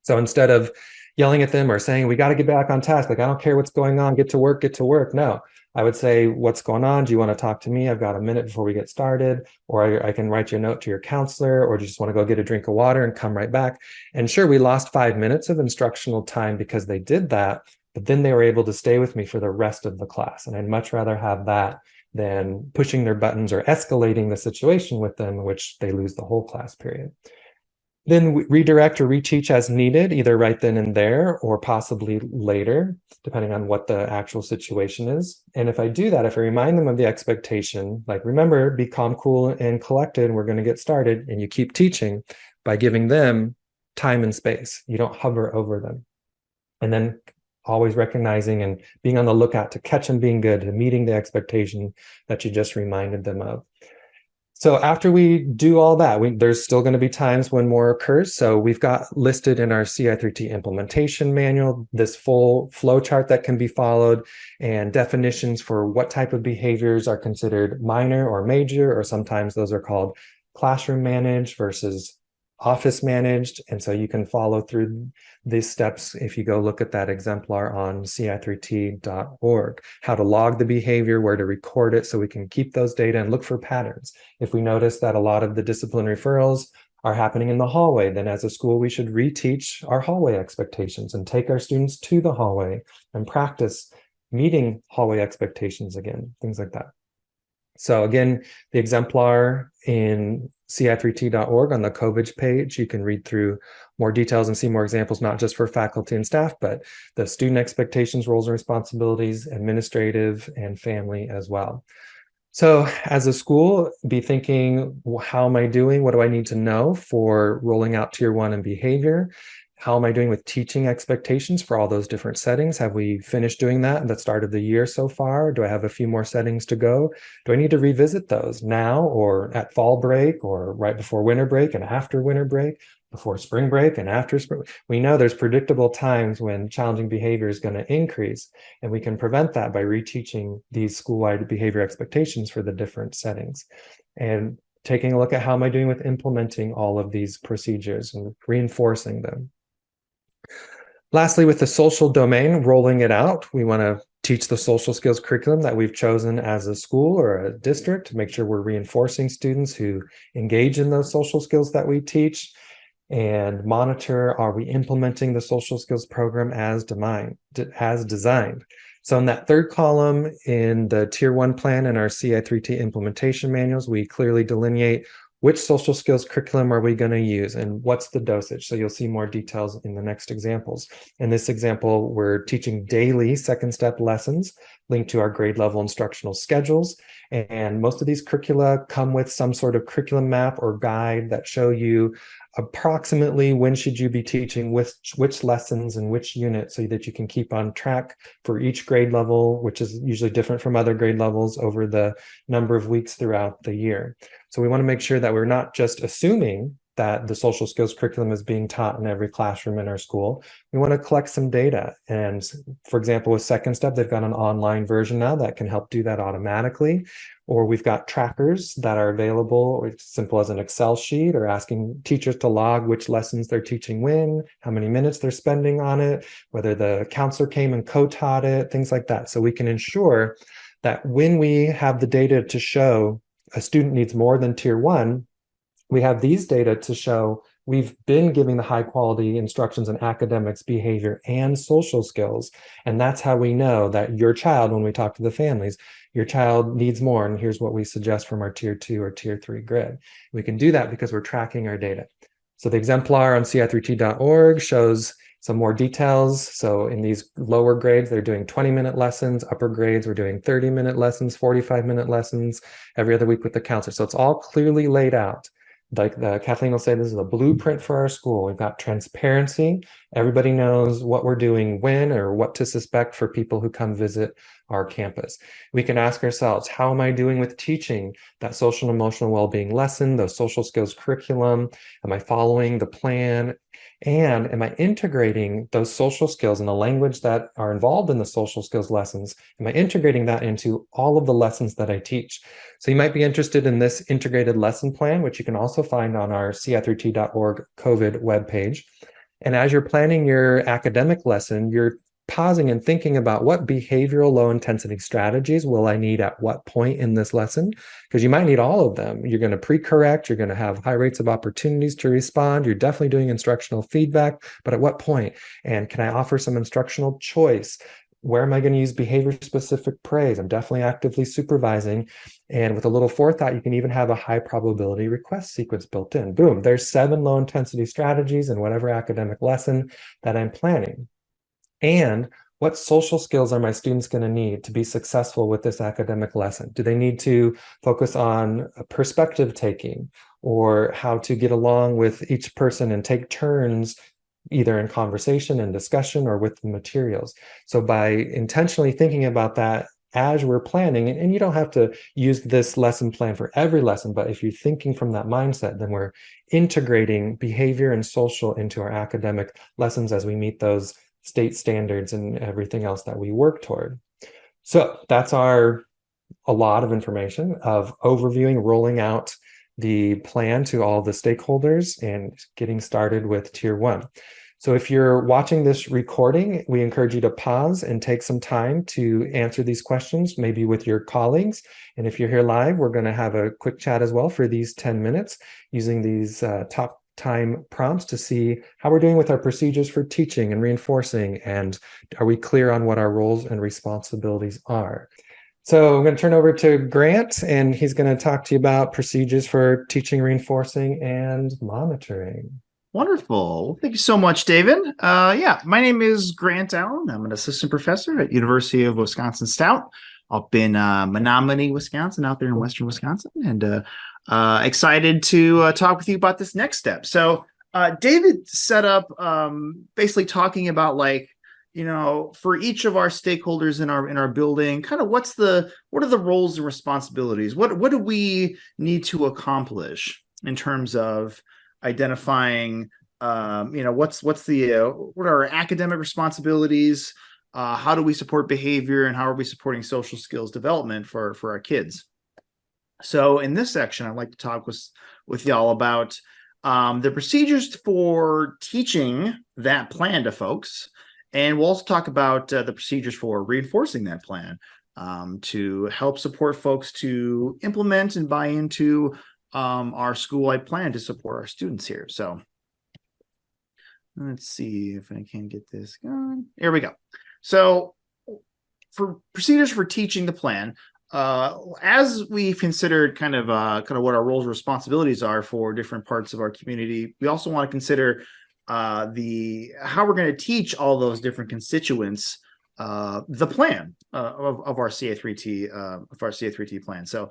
So instead of yelling at them or saying, we got to get back on task, like, I don't care what's going on, get to work, get to work. No, I would say, what's going on? Do you want to talk to me? I've got a minute before we get started, or I can write you a note to your counselor, or do you just want to go get a drink of water and come right back? And sure, we lost 5 minutes of instructional time because they did that, but then they were able to stay with me for the rest of the class. And I'd much rather have that than pushing their buttons or escalating the situation with them, in which they lose the whole class period. Then redirect or reteach as needed, either right then and there or possibly later, depending on what the actual situation is. And if I do that, if I remind them of the expectation, like, remember, be calm, cool, and collected, we're going to get started, and you keep teaching by giving them time and space. You don't hover over them. And then always recognizing and being on the lookout to catch them being good, to meeting the expectation that you just reminded them of. So after we do all that, there's still going to be times when more occurs. So we've got listed in our CI3T implementation manual this full flow chart that can be followed, and definitions for what type of behaviors are considered minor or major, or sometimes those are called classroom managed versus office managed. And so you can follow through these steps if you go look at that exemplar on ci3t.org, how to log the behavior, where to record it so we can keep those data and look for patterns. If we notice that a lot of the discipline referrals are happening in the hallway, then as a school, we should reteach our hallway expectations and take our students to the hallway and practice meeting hallway expectations again, things like that. So again, the exemplar in ci3t.org on the COVID page, you can read through more details and see more examples, not just for faculty and staff, but the student expectations, roles and responsibilities, administrative and family as well. So as a school, be thinking, well, how am I doing? What do I need to know for rolling out Tier 1 and behavior? How am I doing with teaching expectations for all those different settings? Have we finished doing that at the start of the year so far? Do I have a few more settings to go? Do I need to revisit those now, or at fall break, or right before winter break and after winter break, before spring break and after spring? We know there's predictable times when challenging behavior is going to increase, and we can prevent that by reteaching these school-wide behavior expectations for the different settings. And taking a look at how am I doing with implementing all of these procedures and reinforcing them. Lastly, with the social domain, rolling it out, we want to teach the social skills curriculum that we've chosen as a school or a district to make sure we're reinforcing students who engage in those social skills that we teach, and monitor, are we implementing the social skills program as designed? So in that third column in the Tier 1 plan and our CI3T implementation manuals, we clearly delineate which social skills curriculum are we going to use and what's the dosage. So you'll see more details in the next examples. In this example, we're teaching daily second step lessons linked to our grade level instructional schedules. And most of these curricula come with some sort of curriculum map or guide that show you approximately when should you be teaching which lessons and which unit, so that you can keep on track for each grade level, which is usually different from other grade levels over the number of weeks throughout the year. So we want to make sure that we're not just assuming that the social skills curriculum is being taught in every classroom in our school. We want to collect some data. And for example, with Second Step, they've got an online version now that can help do that automatically. Or we've got trackers that are available, or it's simple as an Excel sheet, or asking teachers to log which lessons they're teaching when, how many minutes they're spending on it, whether the counselor came and co-taught it, things like that. So we can ensure that when we have the data to show a student needs more than Tier 1, we have these data to show we've been giving the high quality instructions in academics, behavior, and social skills. And that's how we know that your child, when we talk to the families, your child needs more, and here's what we suggest from our Tier 2 or Tier 3 grid. We can do that because we're tracking our data. So the exemplar on ci3t.org shows some more details. So in these lower grades, they're doing 20-minute lessons. Upper grades, we're doing 30-minute lessons, 45-minute lessons every other week with the counselor. So it's all clearly laid out. Like Kathleen will say, this is a blueprint for our school. We've got transparency. Everybody knows what we're doing when, or what to suspect for people who come visit our campus. We can ask ourselves, how am I doing with teaching that social and emotional well-being lesson, the social skills curriculum? Am I following the plan? And am I integrating those social skills and the language that are involved in the social skills lessons? Am I integrating that into all of the lessons that I teach? So you might be interested in this integrated lesson plan, which you can also find on our ci3t.org COVID webpage. And as you're planning your academic lesson, you're pausing and thinking about what behavioral low intensity strategies will I need at what point in this lesson, because you might need all of them. You're going to pre-correct, you're going to have high rates of opportunities to respond, you're definitely doing instructional feedback, but at what point? And can I offer some instructional choice? Where am I going to use behavior specific praise? I'm definitely actively supervising. And with a little forethought, you can even have a high probability request sequence built in. Boom, there's 7 low intensity strategies in whatever academic lesson that I'm planning. And what social skills are my students going to need to be successful with this academic lesson? Do they need to focus on perspective taking, or how to get along with each person and take turns either in conversation and discussion or with the materials? So by intentionally thinking about that as we're planning, and you don't have to use this lesson plan for every lesson, but if you're thinking from that mindset, then we're integrating behavior and social into our academic lessons as we meet those state standards and everything else that we work toward. So that's a lot of information of overviewing, rolling out the plan to all the stakeholders and getting started with Tier 1. So if you're watching this recording, we encourage you to pause and take some time to answer these questions, maybe with your colleagues. And if you're here live, we're going to have a quick chat as well for these 10 minutes using these top time prompts to see how we're doing with our procedures for teaching and reinforcing, and are we clear on what our roles and responsibilities are. So I'm going to turn over to Grant, and he's going to talk to you about procedures for teaching, reinforcing, and monitoring. Wonderful. Well, thank you so much, David. Yeah, my name is Grant Allen. I'm an assistant professor at University of Wisconsin-Stout up in Menominee, Wisconsin, out there in western Wisconsin, and excited to talk with you about this next step. So David set up basically talking about, like, you know, for each of our stakeholders in our building, kind of what are the roles and responsibilities? What do we need to accomplish in terms of identifying, you know, what are our academic responsibilities? How do we support behavior, and how are we supporting social skills development for our kids? So in this section, I'd like to talk with y'all about the procedures for teaching that plan to folks. And we'll also talk about the procedures for reinforcing that plan to help support folks to implement and buy into our school-wide plan to support our students here. So let's see if I can get this going. Here we go. So for procedures for teaching the plan, as we've considered kind of what our roles and responsibilities are for different parts of our community, we also want to consider how we're going to teach all those different constituents the plan of our CA3T plan. So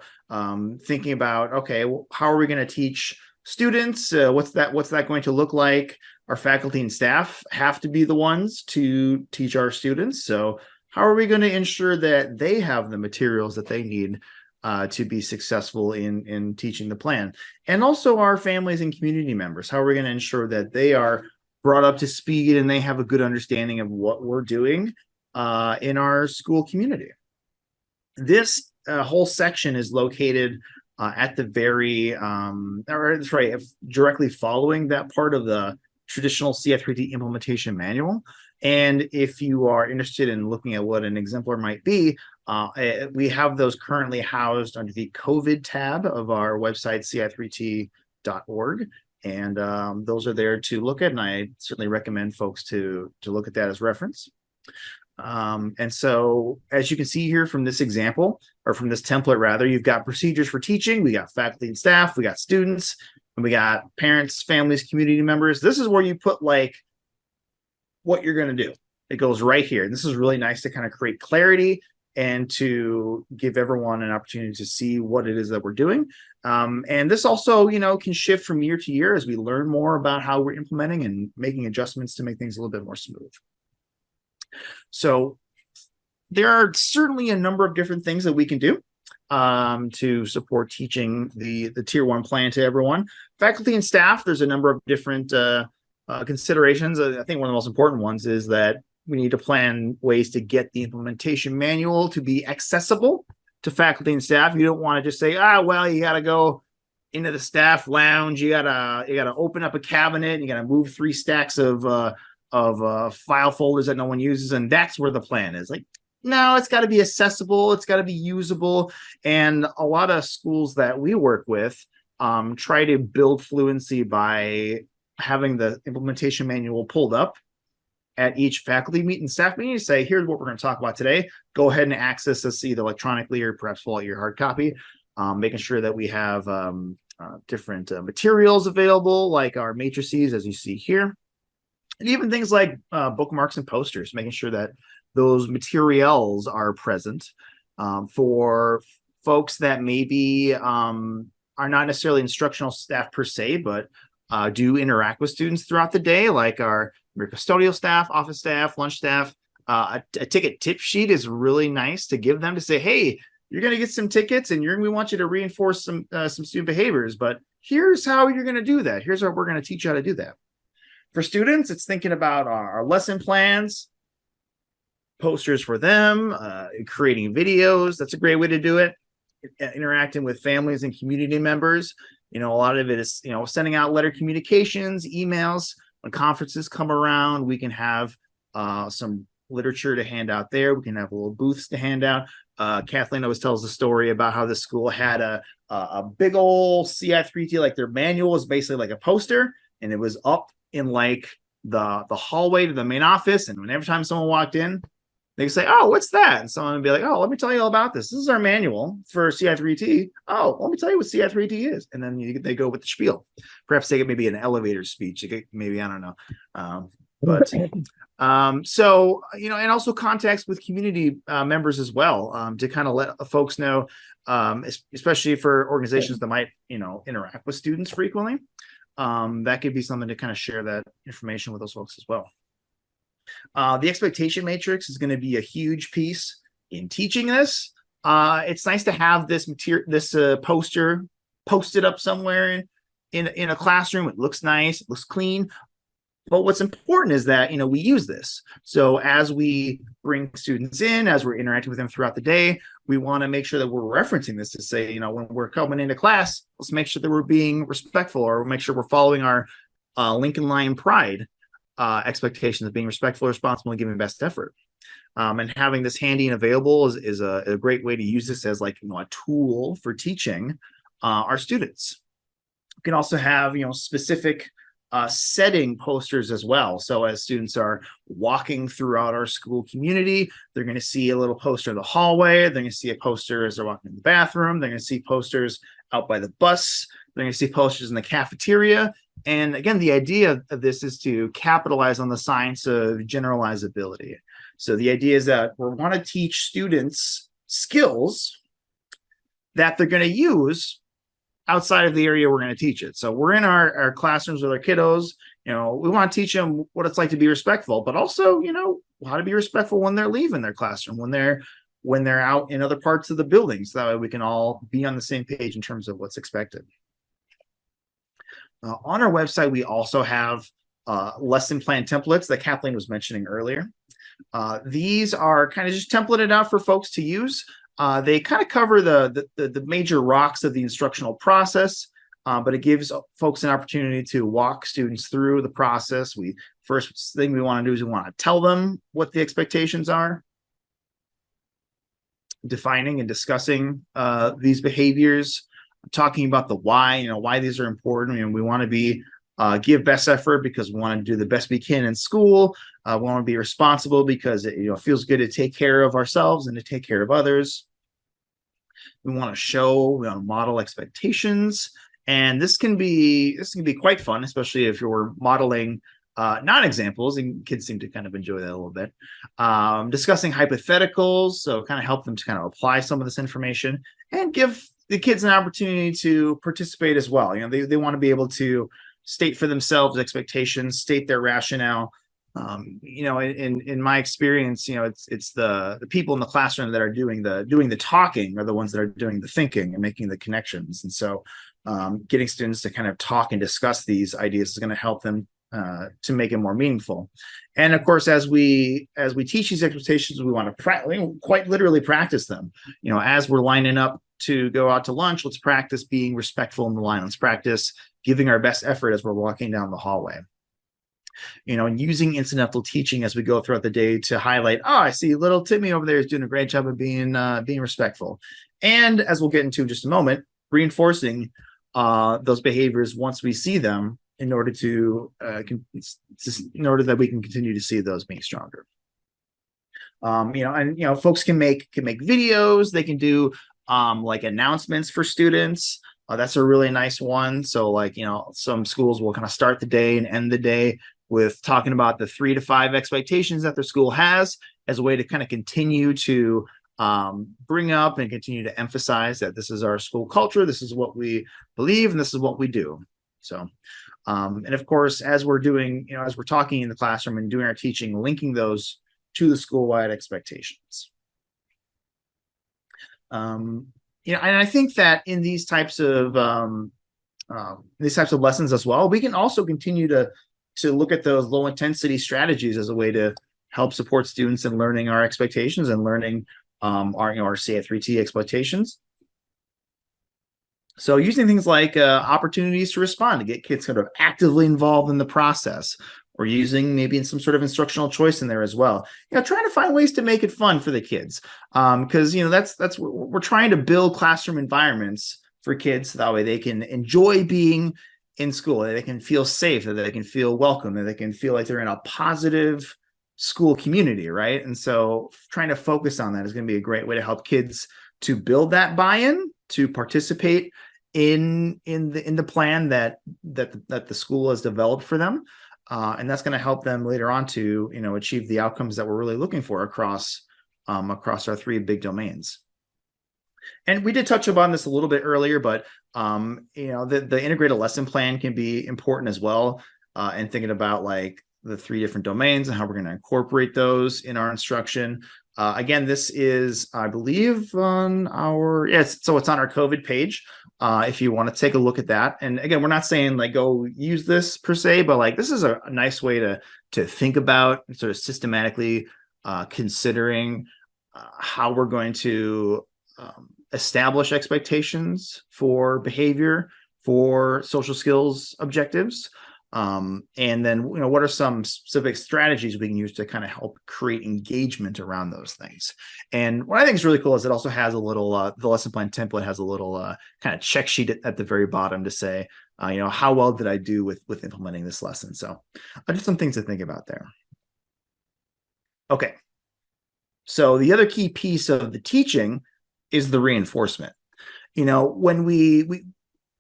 thinking about, okay, well, how are we going to teach students? What's that going to look like? Our faculty and staff have to be the ones to teach our students. So how are we going to ensure that they have the materials that they need to be successful in teaching the plan? And also our families and community members, how are we going to ensure that they are brought up to speed and they have a good understanding of what we're doing in our school community? This whole section is located at the directly following that part of the traditional CF3T implementation manual. And if you are interested in looking at what an exemplar might be, we have those currently housed under the COVID tab of our website, ci3t.org. And those are there to look at. And I certainly recommend folks to look at that as reference. And so as you can see here from this example, or from this template rather, you've got procedures for teaching, we got faculty and staff, we got students, and we got parents, families, community members. This is where you put like what you're going to do. It goes right here. And this is really nice to kind of create clarity and to give everyone an opportunity to see what it is that we're doing. And this also, you know, can shift from year to year as we learn more about how we're implementing and making adjustments to make things a little bit more smooth. So there are certainly a number of different things that we can do to support teaching the Tier 1 plan to everyone. Faculty and staff, there's a number of different considerations. I think one of the most important ones is that we need to plan ways to get the implementation manual to be accessible to faculty and staff. You don't want to just say, well, you got to go into the staff lounge. You gotta open up a cabinet. You gotta move 3 stacks of file folders that no one uses, and that's where the plan is. Like, no, it's got to be accessible. It's got to be usable. And a lot of schools that we work with try to build fluency by having the implementation manual pulled up at each faculty meet and staff meeting to say, here's what we're going to talk about today. Go ahead and access this either electronically or perhaps pull out your hard copy, making sure that we have different materials available, like our matrices, as you see here. And even things like bookmarks and posters, making sure that those materials are present for folks that maybe are not necessarily instructional staff per se, but do interact with students throughout the day, like our custodial staff, office staff, lunch staff. A ticket tip sheet is really nice to give them to say, hey, you're going to get some tickets and we want you to reinforce some student behaviors, but here's how you're going to do that. Here's how we're going to teach you how to do that. For students, it's thinking about our lesson plans, posters for them, creating videos. That's a great way to do it. Interacting with families and community members. A lot of it is, sending out letter communications, emails. When conferences come around, we can have some literature to hand out there. We can have little booths to hand out. Kathleen always tells the story about how the school had a big old CI3T, like their manual was basically like a poster, and it was up in like the hallway to the main office. And every time someone walked in, they say, oh, what's that? And someone would be like, oh, let me tell you all about this. This is our manual for CI3T. Oh, let me tell you what CI3T is. And then they go with the spiel. Perhaps they get maybe an elevator speech. Maybe, I don't know. So, and also contacts with community members as well, to kind of let folks know, especially for organizations that might, interact with students frequently. That could be something to kind of share that information with those folks as well. The expectation matrix is going to be a huge piece in teaching this. It's nice to have this poster posted up somewhere in a classroom. It looks nice, it looks clean. But what's important is that, we use this. So as we bring students in, as we're interacting with them throughout the day, we want to make sure that we're referencing this to say, when we're coming into class, let's make sure that we're being respectful, or make sure we're following our Lincoln Lion Pride expectations of being respectful, responsible, and giving best effort. And having this handy and available is a great way to use this as like, a tool for teaching our students. You can also have, specific setting posters as well. So as students are walking throughout our school community, they're going to see a little poster in the hallway. They're going to see a poster as they're walking in the bathroom. They're going to see posters out by the bus. They're going to see posters in the cafeteria. And again, the idea of this is to capitalize on the science of generalizability. So the idea is that we want to teach students skills that they're going to use outside of the area we're going to teach it. So we're in our classrooms with our kiddos. We want to teach them what it's like to be respectful, but also, how to be respectful when they're leaving their classroom, when they're out in other parts of the building. So that way we can all be on the same page in terms of what's expected. On our website, we also have lesson plan templates that Kathleen was mentioning earlier. These are kind of just templated out for folks to use. They kind of cover the major rocks of the instructional process, but it gives folks an opportunity to walk students through the process. First thing we want to do is we want to tell them what the expectations are, defining and discussing these behaviors, talking about the why, why these are important. And we want to be give best effort because we want to do the best we can in school. We want to be responsible because it feels good to take care of ourselves and to take care of others. We want to model expectations, and this can be quite fun, especially if you're modeling non-examples, and kids seem to kind of enjoy that a little bit. Discussing hypotheticals, so kind of help them to kind of apply some of this information and give the kids an opportunity to participate as well. They want to be able to state for themselves expectations, state their rationale. In my experience, it's the people in the classroom that are doing the talking are the ones that are doing the thinking and making the connections. And so getting students to kind of talk and discuss these ideas is going to help them make it more meaningful. And of course, as we teach these expectations, we want to quite literally practice them. As we're lining up to go out to lunch, let's practice being respectful in the line. Let's practice giving our best effort as we're walking down the hallway. And using incidental teaching as we go throughout the day to highlight, oh, I see little Timmy over there is doing a great job of being respectful. And as we'll get into in just a moment, reinforcing those behaviors once we see them in order that we can continue to see those being stronger. Folks can make videos. They can do like announcements for students. That's a really nice one. So some schools will kind of start the day and end the day with talking about the 3 to 5 expectations that their school has as a way to kind of continue to bring up and continue to emphasize that this is our school culture, this is what we believe, and this is what we do. So, and of course, as we're doing, as we're talking in the classroom and doing our teaching, linking those to the school-wide expectations. And I think that in these types of lessons as well, we can also continue to look at those low-intensity strategies as a way to help support students in learning our expectations and learning our CI3T expectations. So using things like opportunities to respond to get kids kind of actively involved in the process, or using maybe some sort of instructional choice in there as well. Trying to find ways to make it fun for the kids, because that's what we're trying to build classroom environments for kids, so that way they can enjoy being in school, that they can feel safe, that they can feel welcome, that they can feel like they're in a positive school community, right? And so trying to focus on that is going to be a great way to help kids to build that buy-in, to participate in the plan that the school has developed for them, and that's going to help them later on to achieve the outcomes that we're really looking for across our 3 big domains. And we did touch upon this a little bit earlier, but the integrated lesson plan can be important as well, and thinking about like the 3 different domains and how we're going to incorporate those in our instruction. Again, this is, I believe, on our, so it's on our COVID page. If you want to take a look at that. And again, we're not saying like go use this per se, but like this is a nice way to think about sort of systematically considering how we're going to establish expectations for behavior, for social skills objectives. And then, what are some specific strategies we can use to kind of help create engagement around those things? And what I think is really cool is it also has a little, the lesson plan template has a little kind of check sheet at the very bottom to say, how well did I do with implementing this lesson? So just some things to think about there. Okay. So the other key piece of the teaching is the reinforcement. When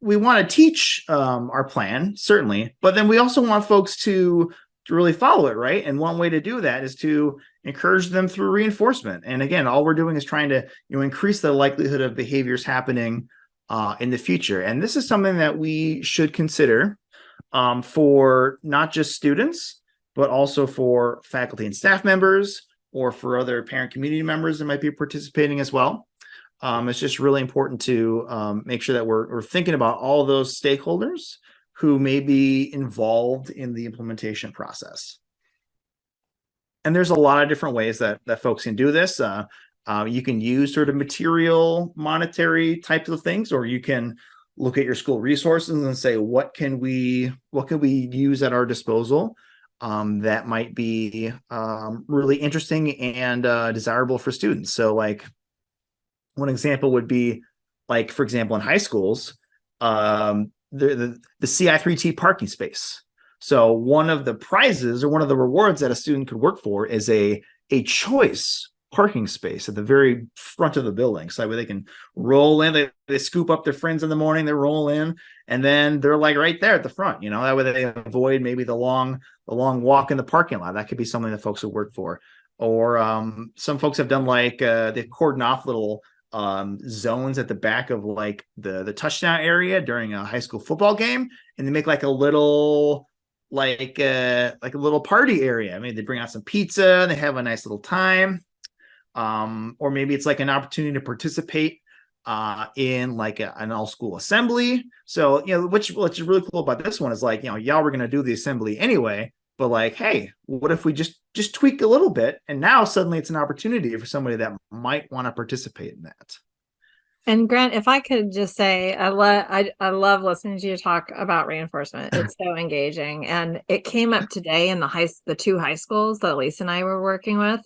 we want to teach our plan, certainly, but then we also want folks to really follow it, right? And one way to do that is to encourage them through reinforcement. And again, all we're doing is trying to increase the likelihood of behaviors happening in the future. And this is something that we should consider for not just students, but also for faculty and staff members, or for other parent community members that might be participating as well. It's just really important to make sure that we're thinking about all those stakeholders who may be involved in the implementation process. And there's a lot of different ways that folks can do this. You can use sort of material, monetary types of things, or you can look at your school resources and say, what can we use at our disposal that might be really interesting and desirable for students. So like, one example would be, like, for example, in high schools, the CI3T parking space. So one of the prizes or one of the rewards that a student could work for is a choice parking space at the very front of the building. So that way they can roll in, they scoop up their friends in the morning, they roll in, and then they're like right there at the front, that way they avoid maybe the long walk in the parking lot. That could be something that folks would work for. Or some folks have done like they cordon off little zones at the back of like the touchdown area during a high school football game, and they make like a little like a little party area. I mean, they bring out some pizza and they have a nice little time. Or maybe it's like an opportunity to participate in like an all school assembly. So, what's really cool about this one is like, y'all were going to do the assembly anyway, but like, hey, what if we just tweak a little bit? And now suddenly it's an opportunity for somebody that might want to participate in that. And Grant, if I could just say, I love listening to you talk about reinforcement. It's so engaging, and it came up today in the two high schools that Lisa and I were working with.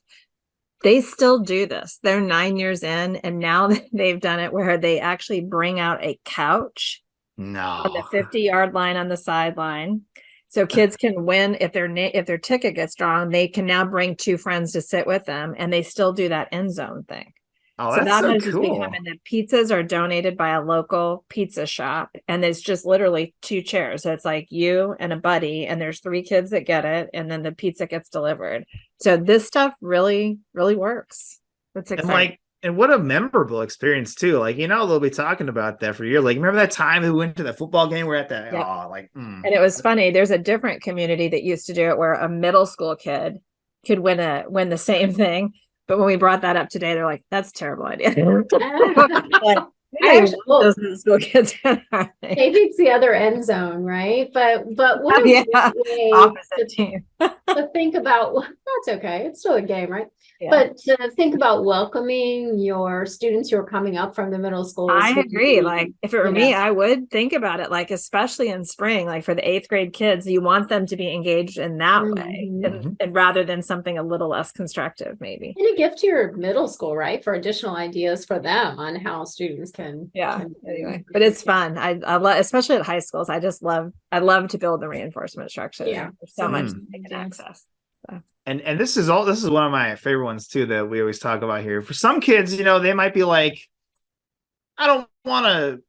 They still do this. They're 9 years in, and now they've done it where they actually bring out a couch on the 50-yard line on the sideline, so kids can win if their ticket gets drawn. They can now bring 2 friends to sit with them, and they still do that end zone thing. Oh, So that's that so has just cool. become, and the pizzas are donated by a local pizza shop, and it's just literally 2 chairs. So it's like you and a buddy, and there's 3 kids that get it, and then the pizza gets delivered. So this stuff really, really works. It's exciting. And what a memorable experience too. Like, they'll be talking about that for a year. Like, remember that time we went to the football game? We're at that. Yep. And it was funny. There's a different community that used to do it where a middle school kid could win the same thing. But when we brought that up today, they're like, "That's a terrible idea." Maybe it's the other end zone, right? But what a great way opposite team. to think about. Well, that's okay. It's still a game, right? Yeah. But to think about welcoming your students who are coming up from the middle schools. I agree. Like, if it were me, I would think about it, like, especially in spring, like for the 8th grade kids, you want them to be engaged in that way, and rather than something a little less constructive, maybe. And a gift to your middle school, right? For additional ideas for them on how students can. Anyway, but it's fun. I love, especially at high schools. I love to build the reinforcement structure. Yeah. There's so much they can access. So. And this is one of my favorite ones too that we always talk about here. For some kids, they might be like, I don't want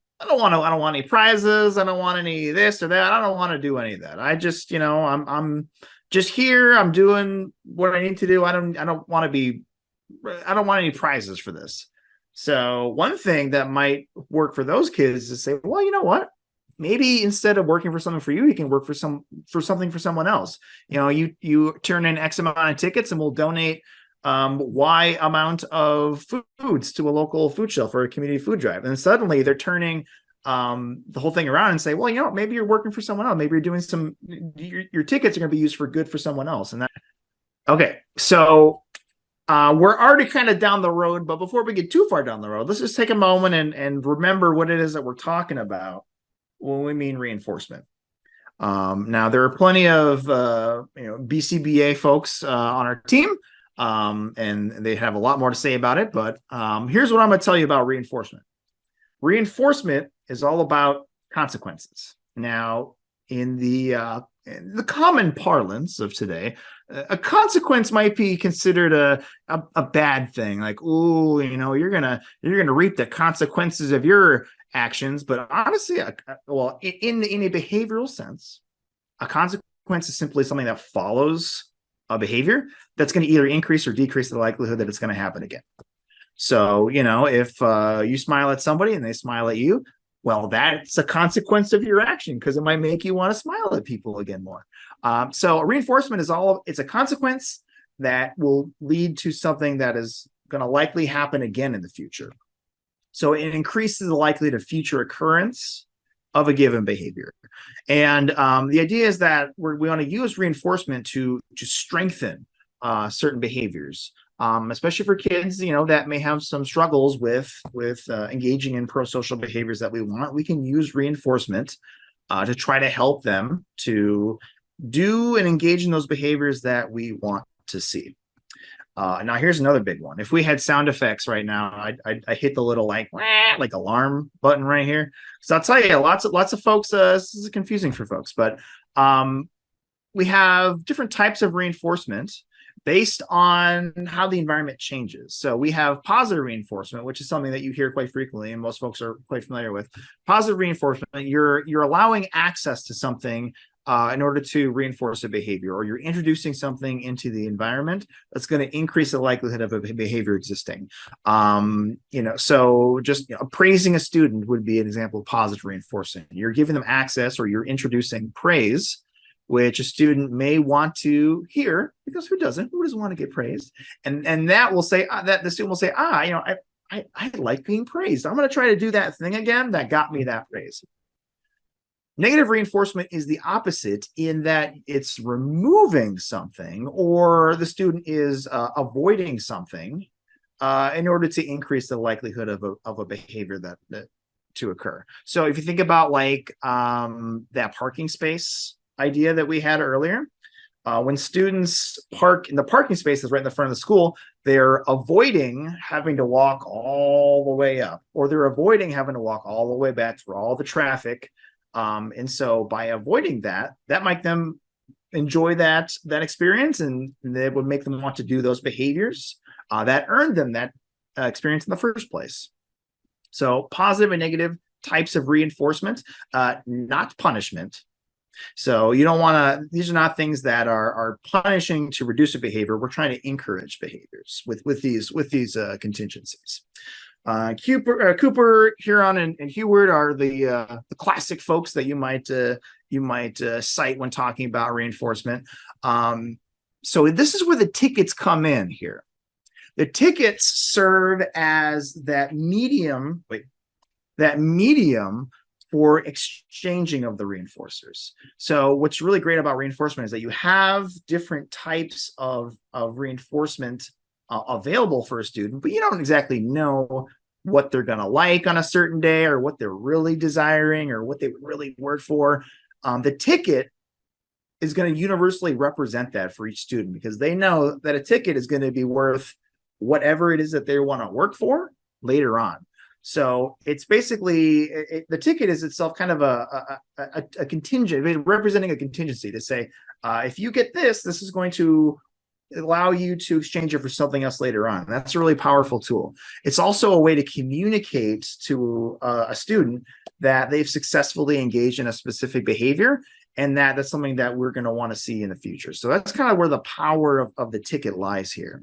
any prizes. I don't want any this or that. I don't want to do any of that. I just, I'm just here. I'm doing what I need to do. I don't want any prizes for this. So one thing that might work for those kids is say, well, you know what? Maybe instead of working for something for you, you can work for something for someone else. You turn in X amount of tickets and we'll donate Y amount of foods to a local food shelf or a community food drive. And suddenly they're turning the whole thing around and say, well, maybe you're working for someone else. Maybe you're doing your tickets are going to be used for good for someone else. And that, okay. So we're already kind of down the road, but before we get too far down the road, let's just take a moment and remember what it is that we're talking about when we mean reinforcement. Now there are plenty of BCBA folks on our team, and they have a lot more to say about it. But here's what I'm going to tell you about reinforcement. Reinforcement is all about consequences. Now, in the common parlance of today, a consequence might be considered a bad thing. Like, ooh, you're gonna reap the consequences of your actions. But honestly, in a behavioral sense, a consequence is simply something that follows a behavior that's going to either increase or decrease the likelihood that it's going to happen again. So, if you smile at somebody and they smile at you, well, that's a consequence of your action because it might make you want to smile at people again more. So reinforcement it's a consequence that will lead to something that is going to likely happen again in the future. So it increases the likelihood of future occurrence of a given behavior. And the idea is that we want to use reinforcement to strengthen certain behaviors, especially for kids, that may have some struggles with engaging in pro-social behaviors that we want. We can use reinforcement to try to help them to do and engage in those behaviors that we want to see. Now here's another big one. If we had sound effects right now, I hit the little like alarm button right here. So I'll tell you, lots of folks, this is confusing for folks, but we have different types of reinforcement based on how the environment changes. So we have positive reinforcement, which is something that you hear quite frequently and most folks are quite familiar with. Positive reinforcement, you're allowing access to something in order to reinforce a behavior, or you're introducing something into the environment that's going to increase the likelihood of a behavior existing. So just praising a student would be an example of positive reinforcement. You're giving them access, or you're introducing praise, which a student may want to hear, because who doesn't want to get praised? And that will say that the student will say, I like being praised. I'm going to try to do that thing again that got me that praise. Negative reinforcement is the opposite in that it's removing something, or the student is avoiding something in order to increase the likelihood of a behavior that to occur. So if you think about like that parking space idea that we had earlier, when students park in the parking spaces right in the front of the school, they're avoiding having to walk all the way up, or they're avoiding having to walk all the way back through all the traffic. And so by avoiding that might them enjoy that experience, and it would make them want to do those behaviors that earned them that experience in the first place. So positive and negative types of reinforcement, not punishment. So you don't want to, these are not things that are punishing to reduce a behavior. We're trying to encourage behaviors with these contingencies. Cooper, Huron, and Heward are the classic folks that you might cite when talking about reinforcement. So this is where the tickets come in here. The tickets serve as that medium for exchanging of the reinforcers. So what's really great about reinforcement is that you have different types of reinforcement available for a student, but you don't exactly know what they're going to like on a certain day, or what they're really desiring, or what they would really work for. The ticket is going to universally represent that for each student, because they know that a ticket is going to be worth whatever it is that they want to work for later on. So it's basically the ticket is itself kind of a contingent, representing a contingency to say, if you get this is going to allow you to exchange it for something else later on. That's a really powerful tool. It's also a way to communicate to a student that they've successfully engaged in a specific behavior, and that's something that we're going to want to see in the future. So that's kind of where the power of the ticket lies here.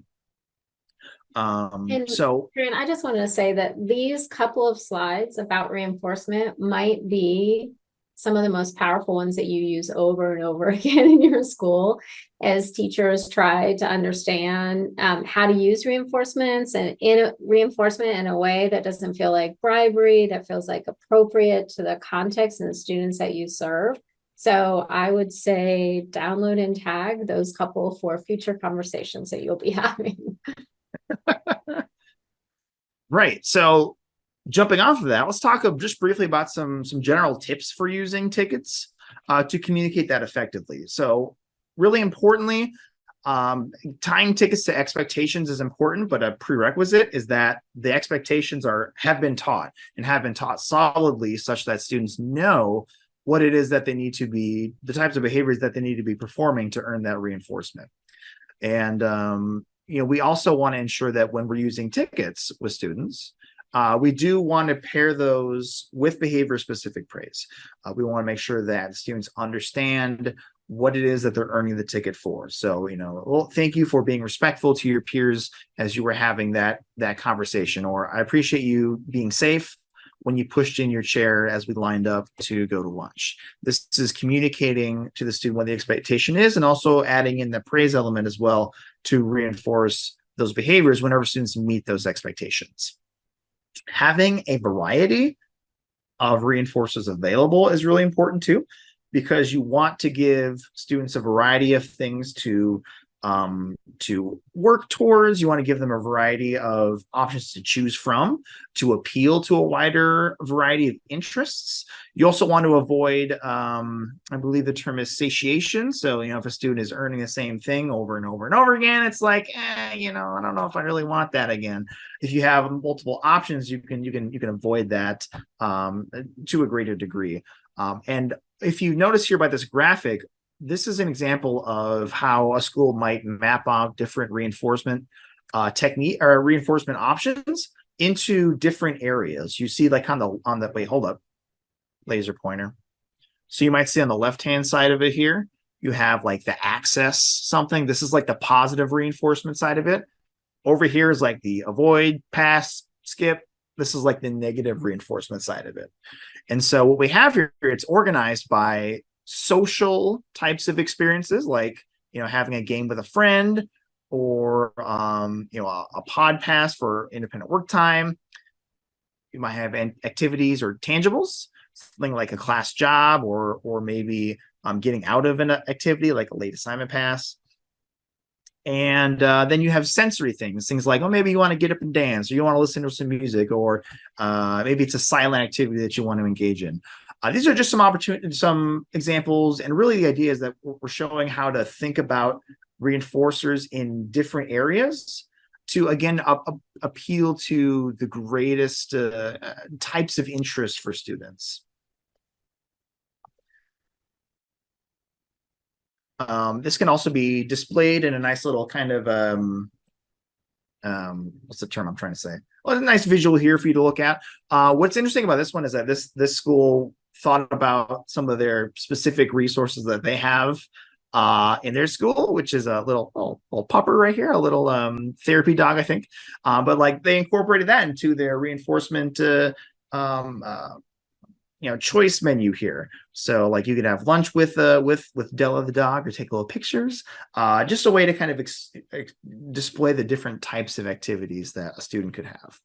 So Grant, I just wanted to say that these couple of slides about reinforcement might be some of the most powerful ones that you use over and over again in your school as teachers try to understand how to use reinforcements and reinforcement in a way that doesn't feel like bribery, that feels like appropriate to the context and the students that you serve. So I would say download and tag those couple for future conversations that you'll be having. Right. So jumping off of that, let's talk just briefly about some general tips for using tickets to communicate that effectively. So really importantly, tying tickets to expectations is important, but a prerequisite is that the expectations have been taught solidly, such that students know what it is that they need to be, the types of behaviors that they need to be performing to earn that reinforcement. And we also want to ensure that when we're using tickets with students, we do want to pair those with behavior-specific praise. We want to make sure that students understand what it is that they're earning the ticket for. So, well, thank you for being respectful to your peers as you were having that conversation, or I appreciate you being safe when you pushed in your chair as we lined up to go to lunch. This is communicating to the student what the expectation is, and also adding in the praise element as well to reinforce those behaviors whenever students meet those expectations. Having a variety of reinforcers available is really important too, because you want to give students a variety of things to work towards. You want to give them a variety of options to choose from to appeal to a wider variety of interests. You also want to avoid, I believe the term is satiation. So, if a student is earning the same thing over and over and over again, it's like, I don't know if I really want that again. If you have multiple options, you can avoid that to a greater degree. And if you notice here by this graphic, this is an example of how a school might map out different reinforcement technique or reinforcement options into different areas. You see, like on the wait, hold up, laser pointer. So you might see on the left-hand side of it here, you have like the access something. This is like the positive reinforcement side of it. Over here is like the avoid, pass, skip. This is like the negative reinforcement side of it. And so what we have here, it's organized by social types of experiences, like having a game with a friend, or a pod pass for independent work time. You might have activities or tangibles, something like a class job, or maybe getting out of an activity like a late assignment pass. And then you have sensory things like, oh, maybe you want to get up and dance, or you want to listen to some music, or maybe it's a silent activity that you want to engage in. These are just some examples, and really the idea is that we're showing how to think about reinforcers in different areas to, again, appeal to the greatest types of interest for students. This can also be displayed in a nice little kind of what's the term I'm trying to say? Well, a nice visual here for you to look at. What's interesting about this one is that this school thought about some of their specific resources that they have in their school, which is a little pupper right here, a little therapy dog, I think. But like they incorporated that into their reinforcement choice menu here. So like you could have lunch with Della the dog, or take little pictures. Just a way to kind of display the different types of activities that a student could have.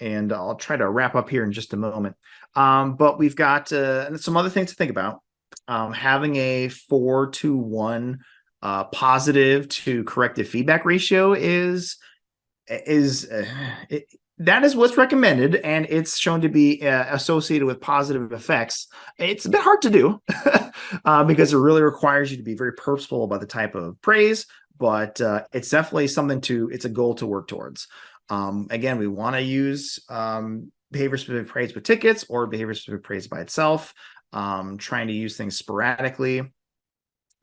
And I'll try to wrap up here in just a moment. But we've got some other things to think about. Having a 4-to-1 positive to corrective feedback ratio that is what's recommended, and it's shown to be associated with positive effects. It's a bit hard to do because it really requires you to be very purposeful about the type of praise, but it's definitely it's a goal to work towards. Again, we want to use behavior-specific praise with tickets or behavior-specific praise by itself, trying to use things sporadically,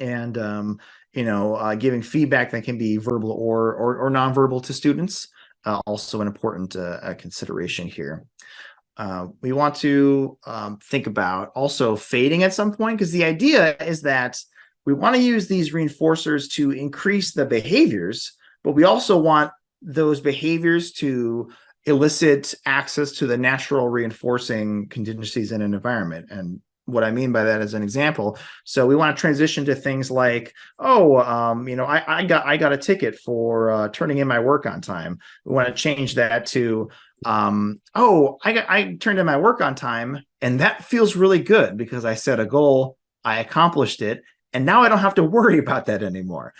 and giving feedback that can be verbal or nonverbal to students. Also an important consideration here. We want to think about also fading at some point, because the idea is that we want to use these reinforcers to increase the behaviors, but we also want those behaviors to elicit access to the natural reinforcing contingencies in an environment. And what I mean by that is an example. So we want to transition to things like, I got a ticket for turning in my work on time. We want to change that to, I turned in my work on time, and that feels really good because I set a goal, I accomplished it, and now I don't have to worry about that anymore.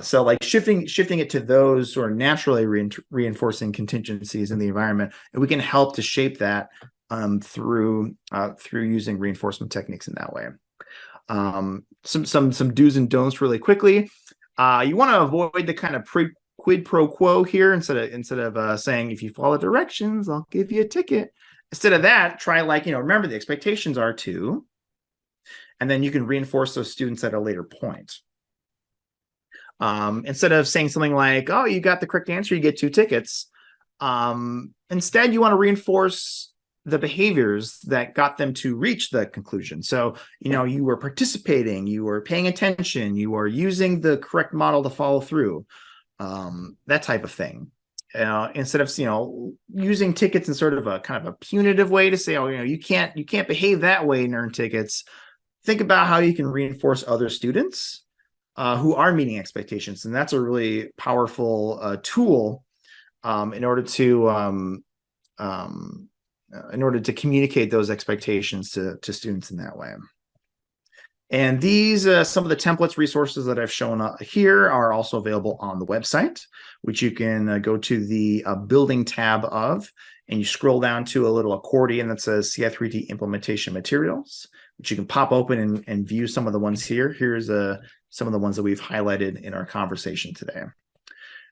So like shifting it to those sort of naturally reinforcing contingencies in the environment, and we can help to shape that through using reinforcement techniques in that way. Some do's and don'ts really quickly. You want to avoid the kind of quid pro quo here. Instead of saying, if you follow directions, I'll give you a ticket. Instead of that, try remember the expectations are 2, and then you can reinforce those students at a later point. Instead of saying something like, oh, you got the correct answer, you get 2 tickets. Instead, you want to reinforce the behaviors that got them to reach the conclusion. So, you were participating, you were paying attention, you were using the correct model to follow through, that type of thing. Instead of, using tickets in sort of a kind of a punitive way to say, oh, you can't behave that way and earn tickets. Think about how you can reinforce other students who are meeting expectations. And that's a really powerful tool in order to communicate those expectations to students in that way. And these, some of the templates resources that I've shown here are also available on the website, which you can go to the building tab of, and you scroll down to a little accordion that says CI3T implementation materials, which you can pop open and view some of the ones here. Here's some of the ones that we've highlighted in our conversation today.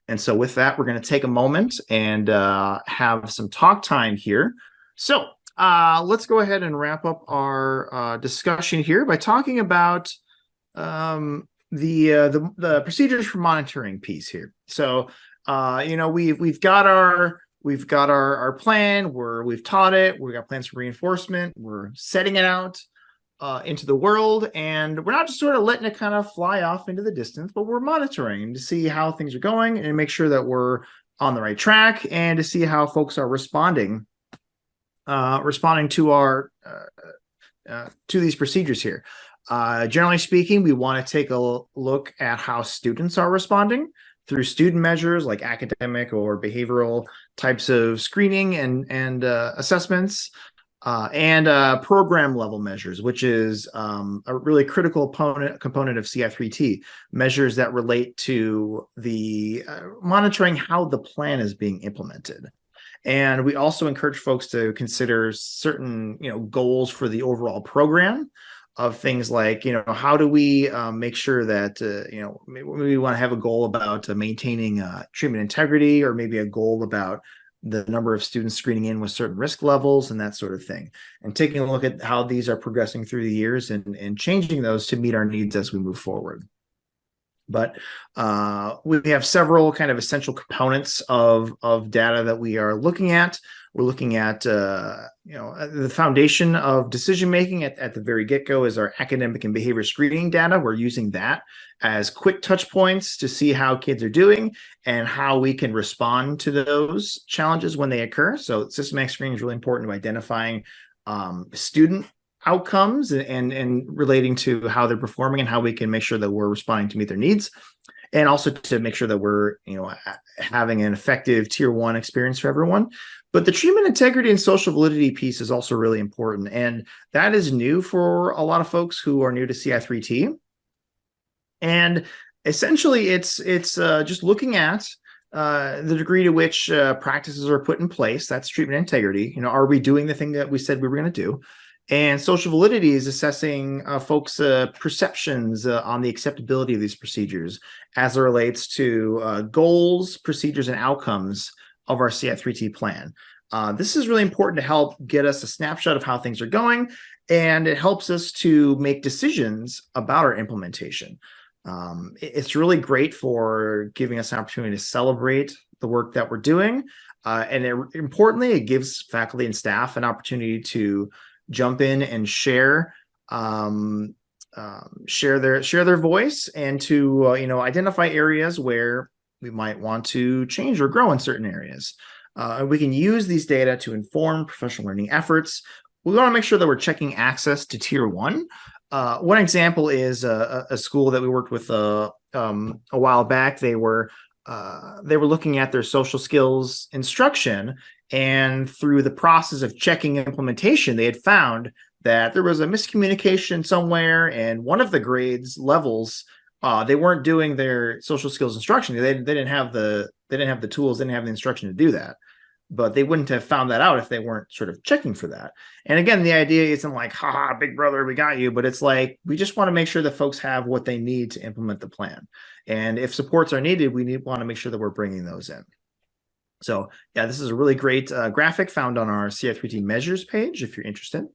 And so with that, we're going to take a moment and have some talk time here. So let's go ahead and wrap up our discussion here by talking about the procedures for monitoring piece here. So we've got our plan, we've taught it, we've got plans for reinforcement, we're setting it out into the world, and we're not just sort of letting it kind of fly off into the distance, but we're monitoring to see how things are going and make sure that we're on the right track, and to see how folks are responding to our to these procedures here. Generally speaking, we want to take a look at how students are responding through student measures like academic or behavioral types of screening and assessments, and program level measures, which is a really critical component of CI3T, measures that relate to the monitoring how the plan is being implemented. And we also encourage folks to consider certain, goals for the overall program, of things like, how do we make sure that, maybe we want to have a goal about maintaining treatment integrity, or maybe a goal about the number of students screening in with certain risk levels and that sort of thing. And taking a look at how these are progressing through the years and changing those to meet our needs as we move forward. But we have several kind of essential components of data that we are looking at. We're looking at, the foundation of decision making at the very get-go is our academic and behavior screening data. We're using that as quick touch points to see how kids are doing and how we can respond to those challenges when they occur. So systematic screening is really important to identifying student outcomes and relating to how they're performing and how we can make sure that we're responding to meet their needs, and also to make sure that we're having an effective tier 1 experience for everyone. But the treatment integrity and social validity piece is also really important, and that is new for a lot of folks who are new to CI3T. And essentially it's just looking at the degree to which practices are put in place. That's treatment integrity. Are we doing the thing that we said we were going to do? And social validity is assessing folks' perceptions on the acceptability of these procedures as it relates to goals, procedures, and outcomes of our CI3T plan. This is really important to help get us a snapshot of how things are going, and it helps us to make decisions about our implementation. It's really great for giving us an opportunity to celebrate the work that we're doing. Importantly, it gives faculty and staff an opportunity to jump in and share their voice, and to identify areas where we might want to change or grow in certain areas. We can use these data to inform professional learning efforts. We want to make sure that we're checking access to tier 1. One example is a school that we worked with a while back. They were looking at their social skills instruction, and through the process of checking implementation, they had found that there was a miscommunication somewhere, and one of the grades levels, they weren't doing their social skills instruction. They didn't have the tools, didn't have the instruction to do that. But they wouldn't have found that out if they weren't sort of checking for that. And again, the idea isn't like, haha, big brother, we got you. But it's like, we just want to make sure that folks have what they need to implement the plan. And if supports are needed, we want to make sure that we're bringing those in. So yeah, this is a really great graphic found on our CI3T measures page, if you're interested.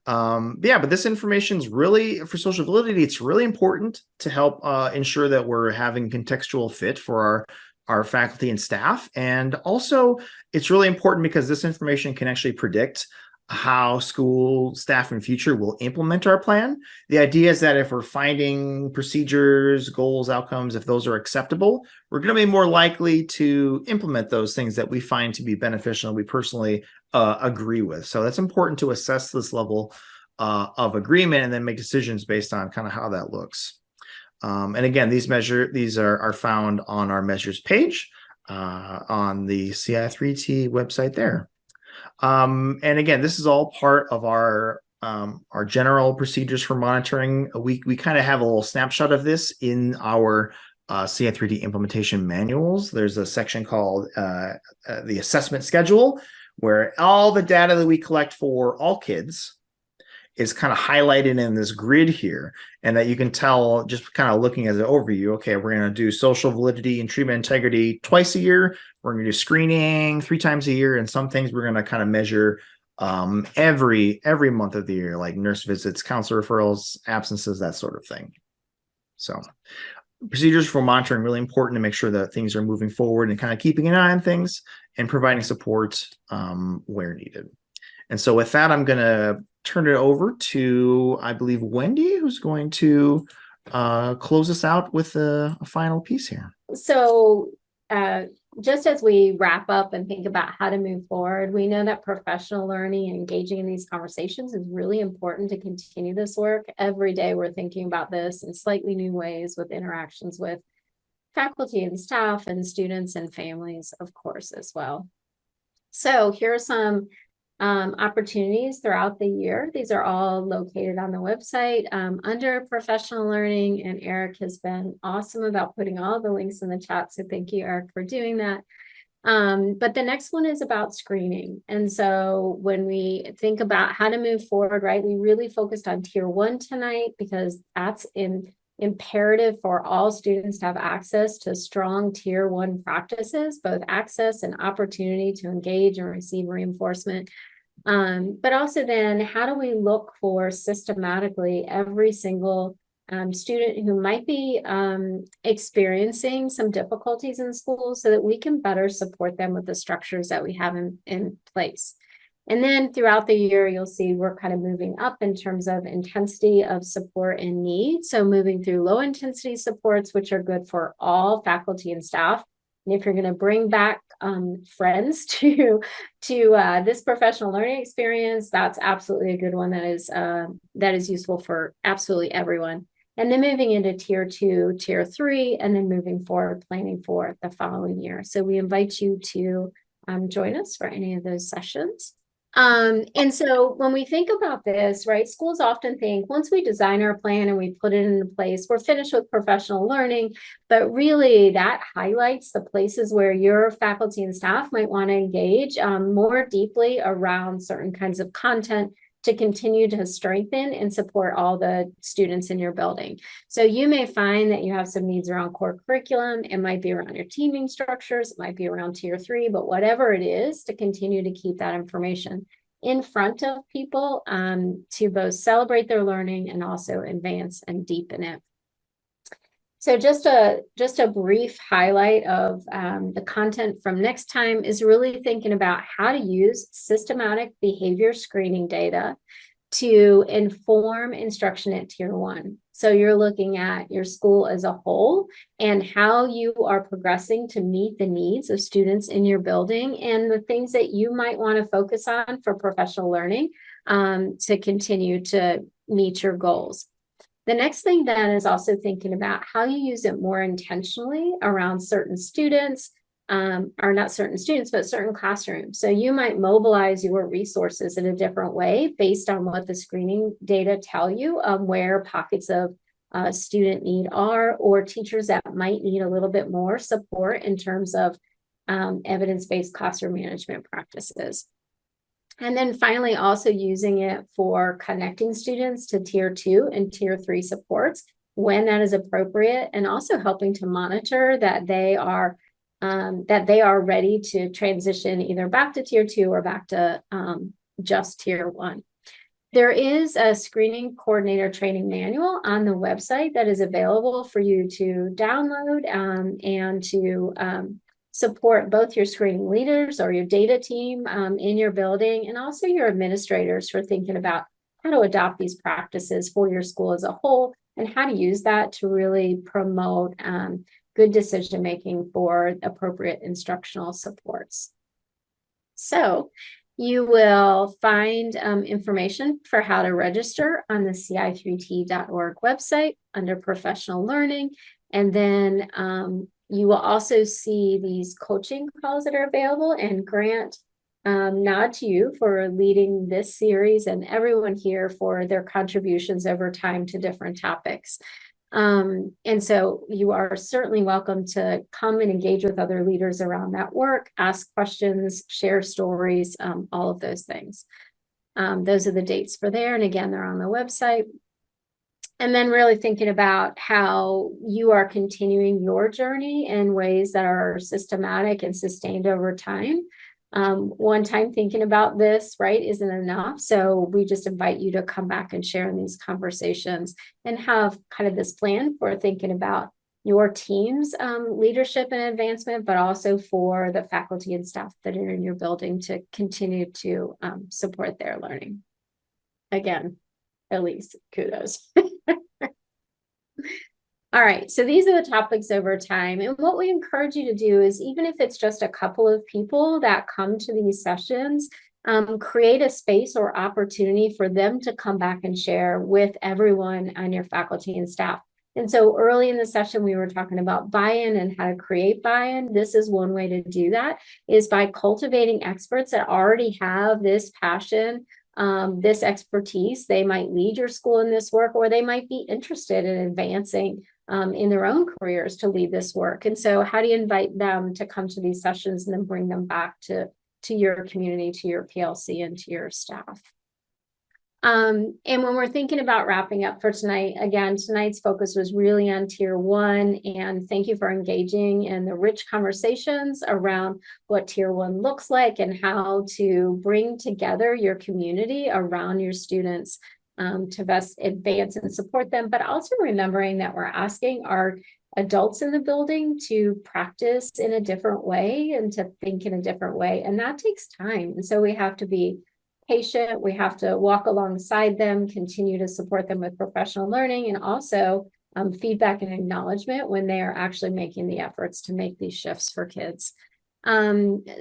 But this information is really, for social validity, it's really important to help ensure that we're having contextual fit for our faculty and staff. And also, it's really important because this information can actually predict how school staff in future will implement our plan. The idea is that if we're finding procedures, goals, outcomes, if those are acceptable, we're going to be more likely to implement those things that we find to be beneficial and we personally agree with. So that's important to assess this level of agreement and then make decisions based on kind of how that looks. And again, these are found on our measures page on the CI3T website there. And again, this is all part of our general procedures for monitoring. We kind of have a little snapshot of this in our CI3T implementation manuals. There's a section called the assessment schedule, where all the data that we collect for all kids is kind of highlighted in this grid here, and that you can tell just kind of looking at the overview. Okay, we're going to do social validity and treatment integrity twice a year. We're going to do screening 3 times a year, and some things we're going to kind of measure every month of the year, like nurse visits, counselor referrals, absences, that sort of thing. So procedures for monitoring, really important to make sure that things are moving forward and kind of keeping an eye on things and providing support where needed. And so with that, I'm going to turn it over to, I believe, Wendy, who's going to close us out with a final piece here. So just as we wrap up and think about how to move forward, we know that professional learning and engaging in these conversations is really important to continue this work. Every day we're thinking about this in slightly new ways with interactions with faculty and staff and students and families, of course, as well. So here are some opportunities throughout the year. These are all located on the website under professional learning, and Eric has been awesome about putting all the links in the chat. So thank you, Eric, for doing that. But the next one is about screening. And so when we think about how to move forward, right, we really focused on tier 1 tonight because that's imperative for all students to have access to strong tier 1 practices, both access and opportunity to engage and receive reinforcement. But also then how do we look for systematically every single student who might be experiencing some difficulties in school so that we can better support them with the structures that we have in place. And then throughout the year, you'll see we're kind of moving up in terms of intensity of support and need. So moving through low intensity supports, which are good for all faculty and staff. And if you're going to bring back friends to this professional learning experience, that's absolutely a good one that is useful for absolutely everyone. And then moving into tier 2, tier 3, and then moving forward, planning for the following year. So we invite you to join us for any of those sessions. And so when we think about this, right, schools often think once we design our plan and we put it into place, we're finished with professional learning, but really that highlights the places where your faculty and staff might want to engage more deeply around certain kinds of content to continue to strengthen and support all the students in your building. So you may find that you have some needs around core curriculum. It might be around your teaming structures. It might be around tier 3, but whatever it is, to continue to keep that information in front of people to both celebrate their learning and also advance and deepen it. So just a brief highlight of the content from next time is really thinking about how to use systematic behavior screening data to inform instruction at tier 1. So you're looking at your school as a whole and how you are progressing to meet the needs of students in your building and the things that you might want to focus on for professional learning to continue to meet your goals. The next thing then is also thinking about how you use it more intentionally around certain students, or not certain students, but certain classrooms. So you might mobilize your resources in a different way based on what the screening data tell you where pockets of student need are, or teachers that might need a little bit more support in terms of evidence-based classroom management practices. And then finally, also using it for connecting students to tier 2 and tier 3 supports when that is appropriate, and also helping to monitor that they are ready to transition either back to tier 2 or back to just tier 1. There is a screening coordinator training manual on the website that is available for you to download and to support both your screening leaders or your data team in your building, and also your administrators for thinking about how to adopt these practices for your school as a whole and how to use that to really promote good decision-making for appropriate instructional supports. So you will find information for how to register on the ci3t.org website under professional learning. And then you will also see these coaching calls that are available, and Grant, nod to you for leading this series and everyone here for their contributions over time to different topics. And so you are certainly welcome to come and engage with other leaders around that work, ask questions, share stories, all of those things. Those are the dates for there. And again, they're on the website. And then really thinking about how you are continuing your journey in ways that are systematic and sustained over time. One time thinking about this, right, isn't enough. So we just invite you to come back and share in these conversations and have kind of this plan for thinking about your team's leadership and advancement, but also for the faculty and staff that are in your building to continue to support their learning. Again, Elise, kudos. All right, so these are the topics over time. And what we encourage you to do is, even if it's just a couple of people that come to these sessions, create a space or opportunity for them to come back and share with everyone on your faculty and staff. And so early in the session, we were talking about buy-in and how to create buy-in. This is one way to do that, is by cultivating experts that already have this passion, this expertise. They might lead your school in this work, or they might be interested in advancing in their own careers to lead this work. And so how do you invite them to come to these sessions and then bring them back to your community, to your PLC, and to your staff? And when we're thinking about wrapping up for tonight, again, tonight's focus was really on Tier 1, and thank you for engaging in the rich conversations around what Tier 1 looks like and how to bring together your community around your students to best advance and support them, but also remembering that we're asking our adults in the building to practice in a different way and to think in a different way, and that takes time. And so we have to be patient, we have to walk alongside them, continue to support them with professional learning, and also feedback and acknowledgement when they are actually making the efforts to make these shifts for kids.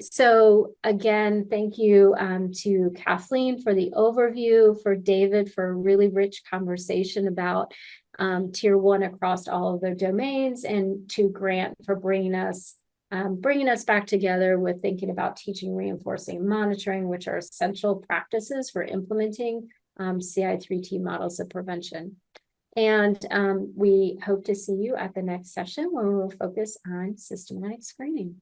So again, thank you to Kathleen for the overview, for David for a really rich conversation about Tier 1 across all of their domains, and to Grant for bringing us back together with thinking about teaching, reinforcing, and monitoring, which are essential practices for implementing CI3T models of prevention. And we hope to see you at the next session, where we will focus on systematic screening.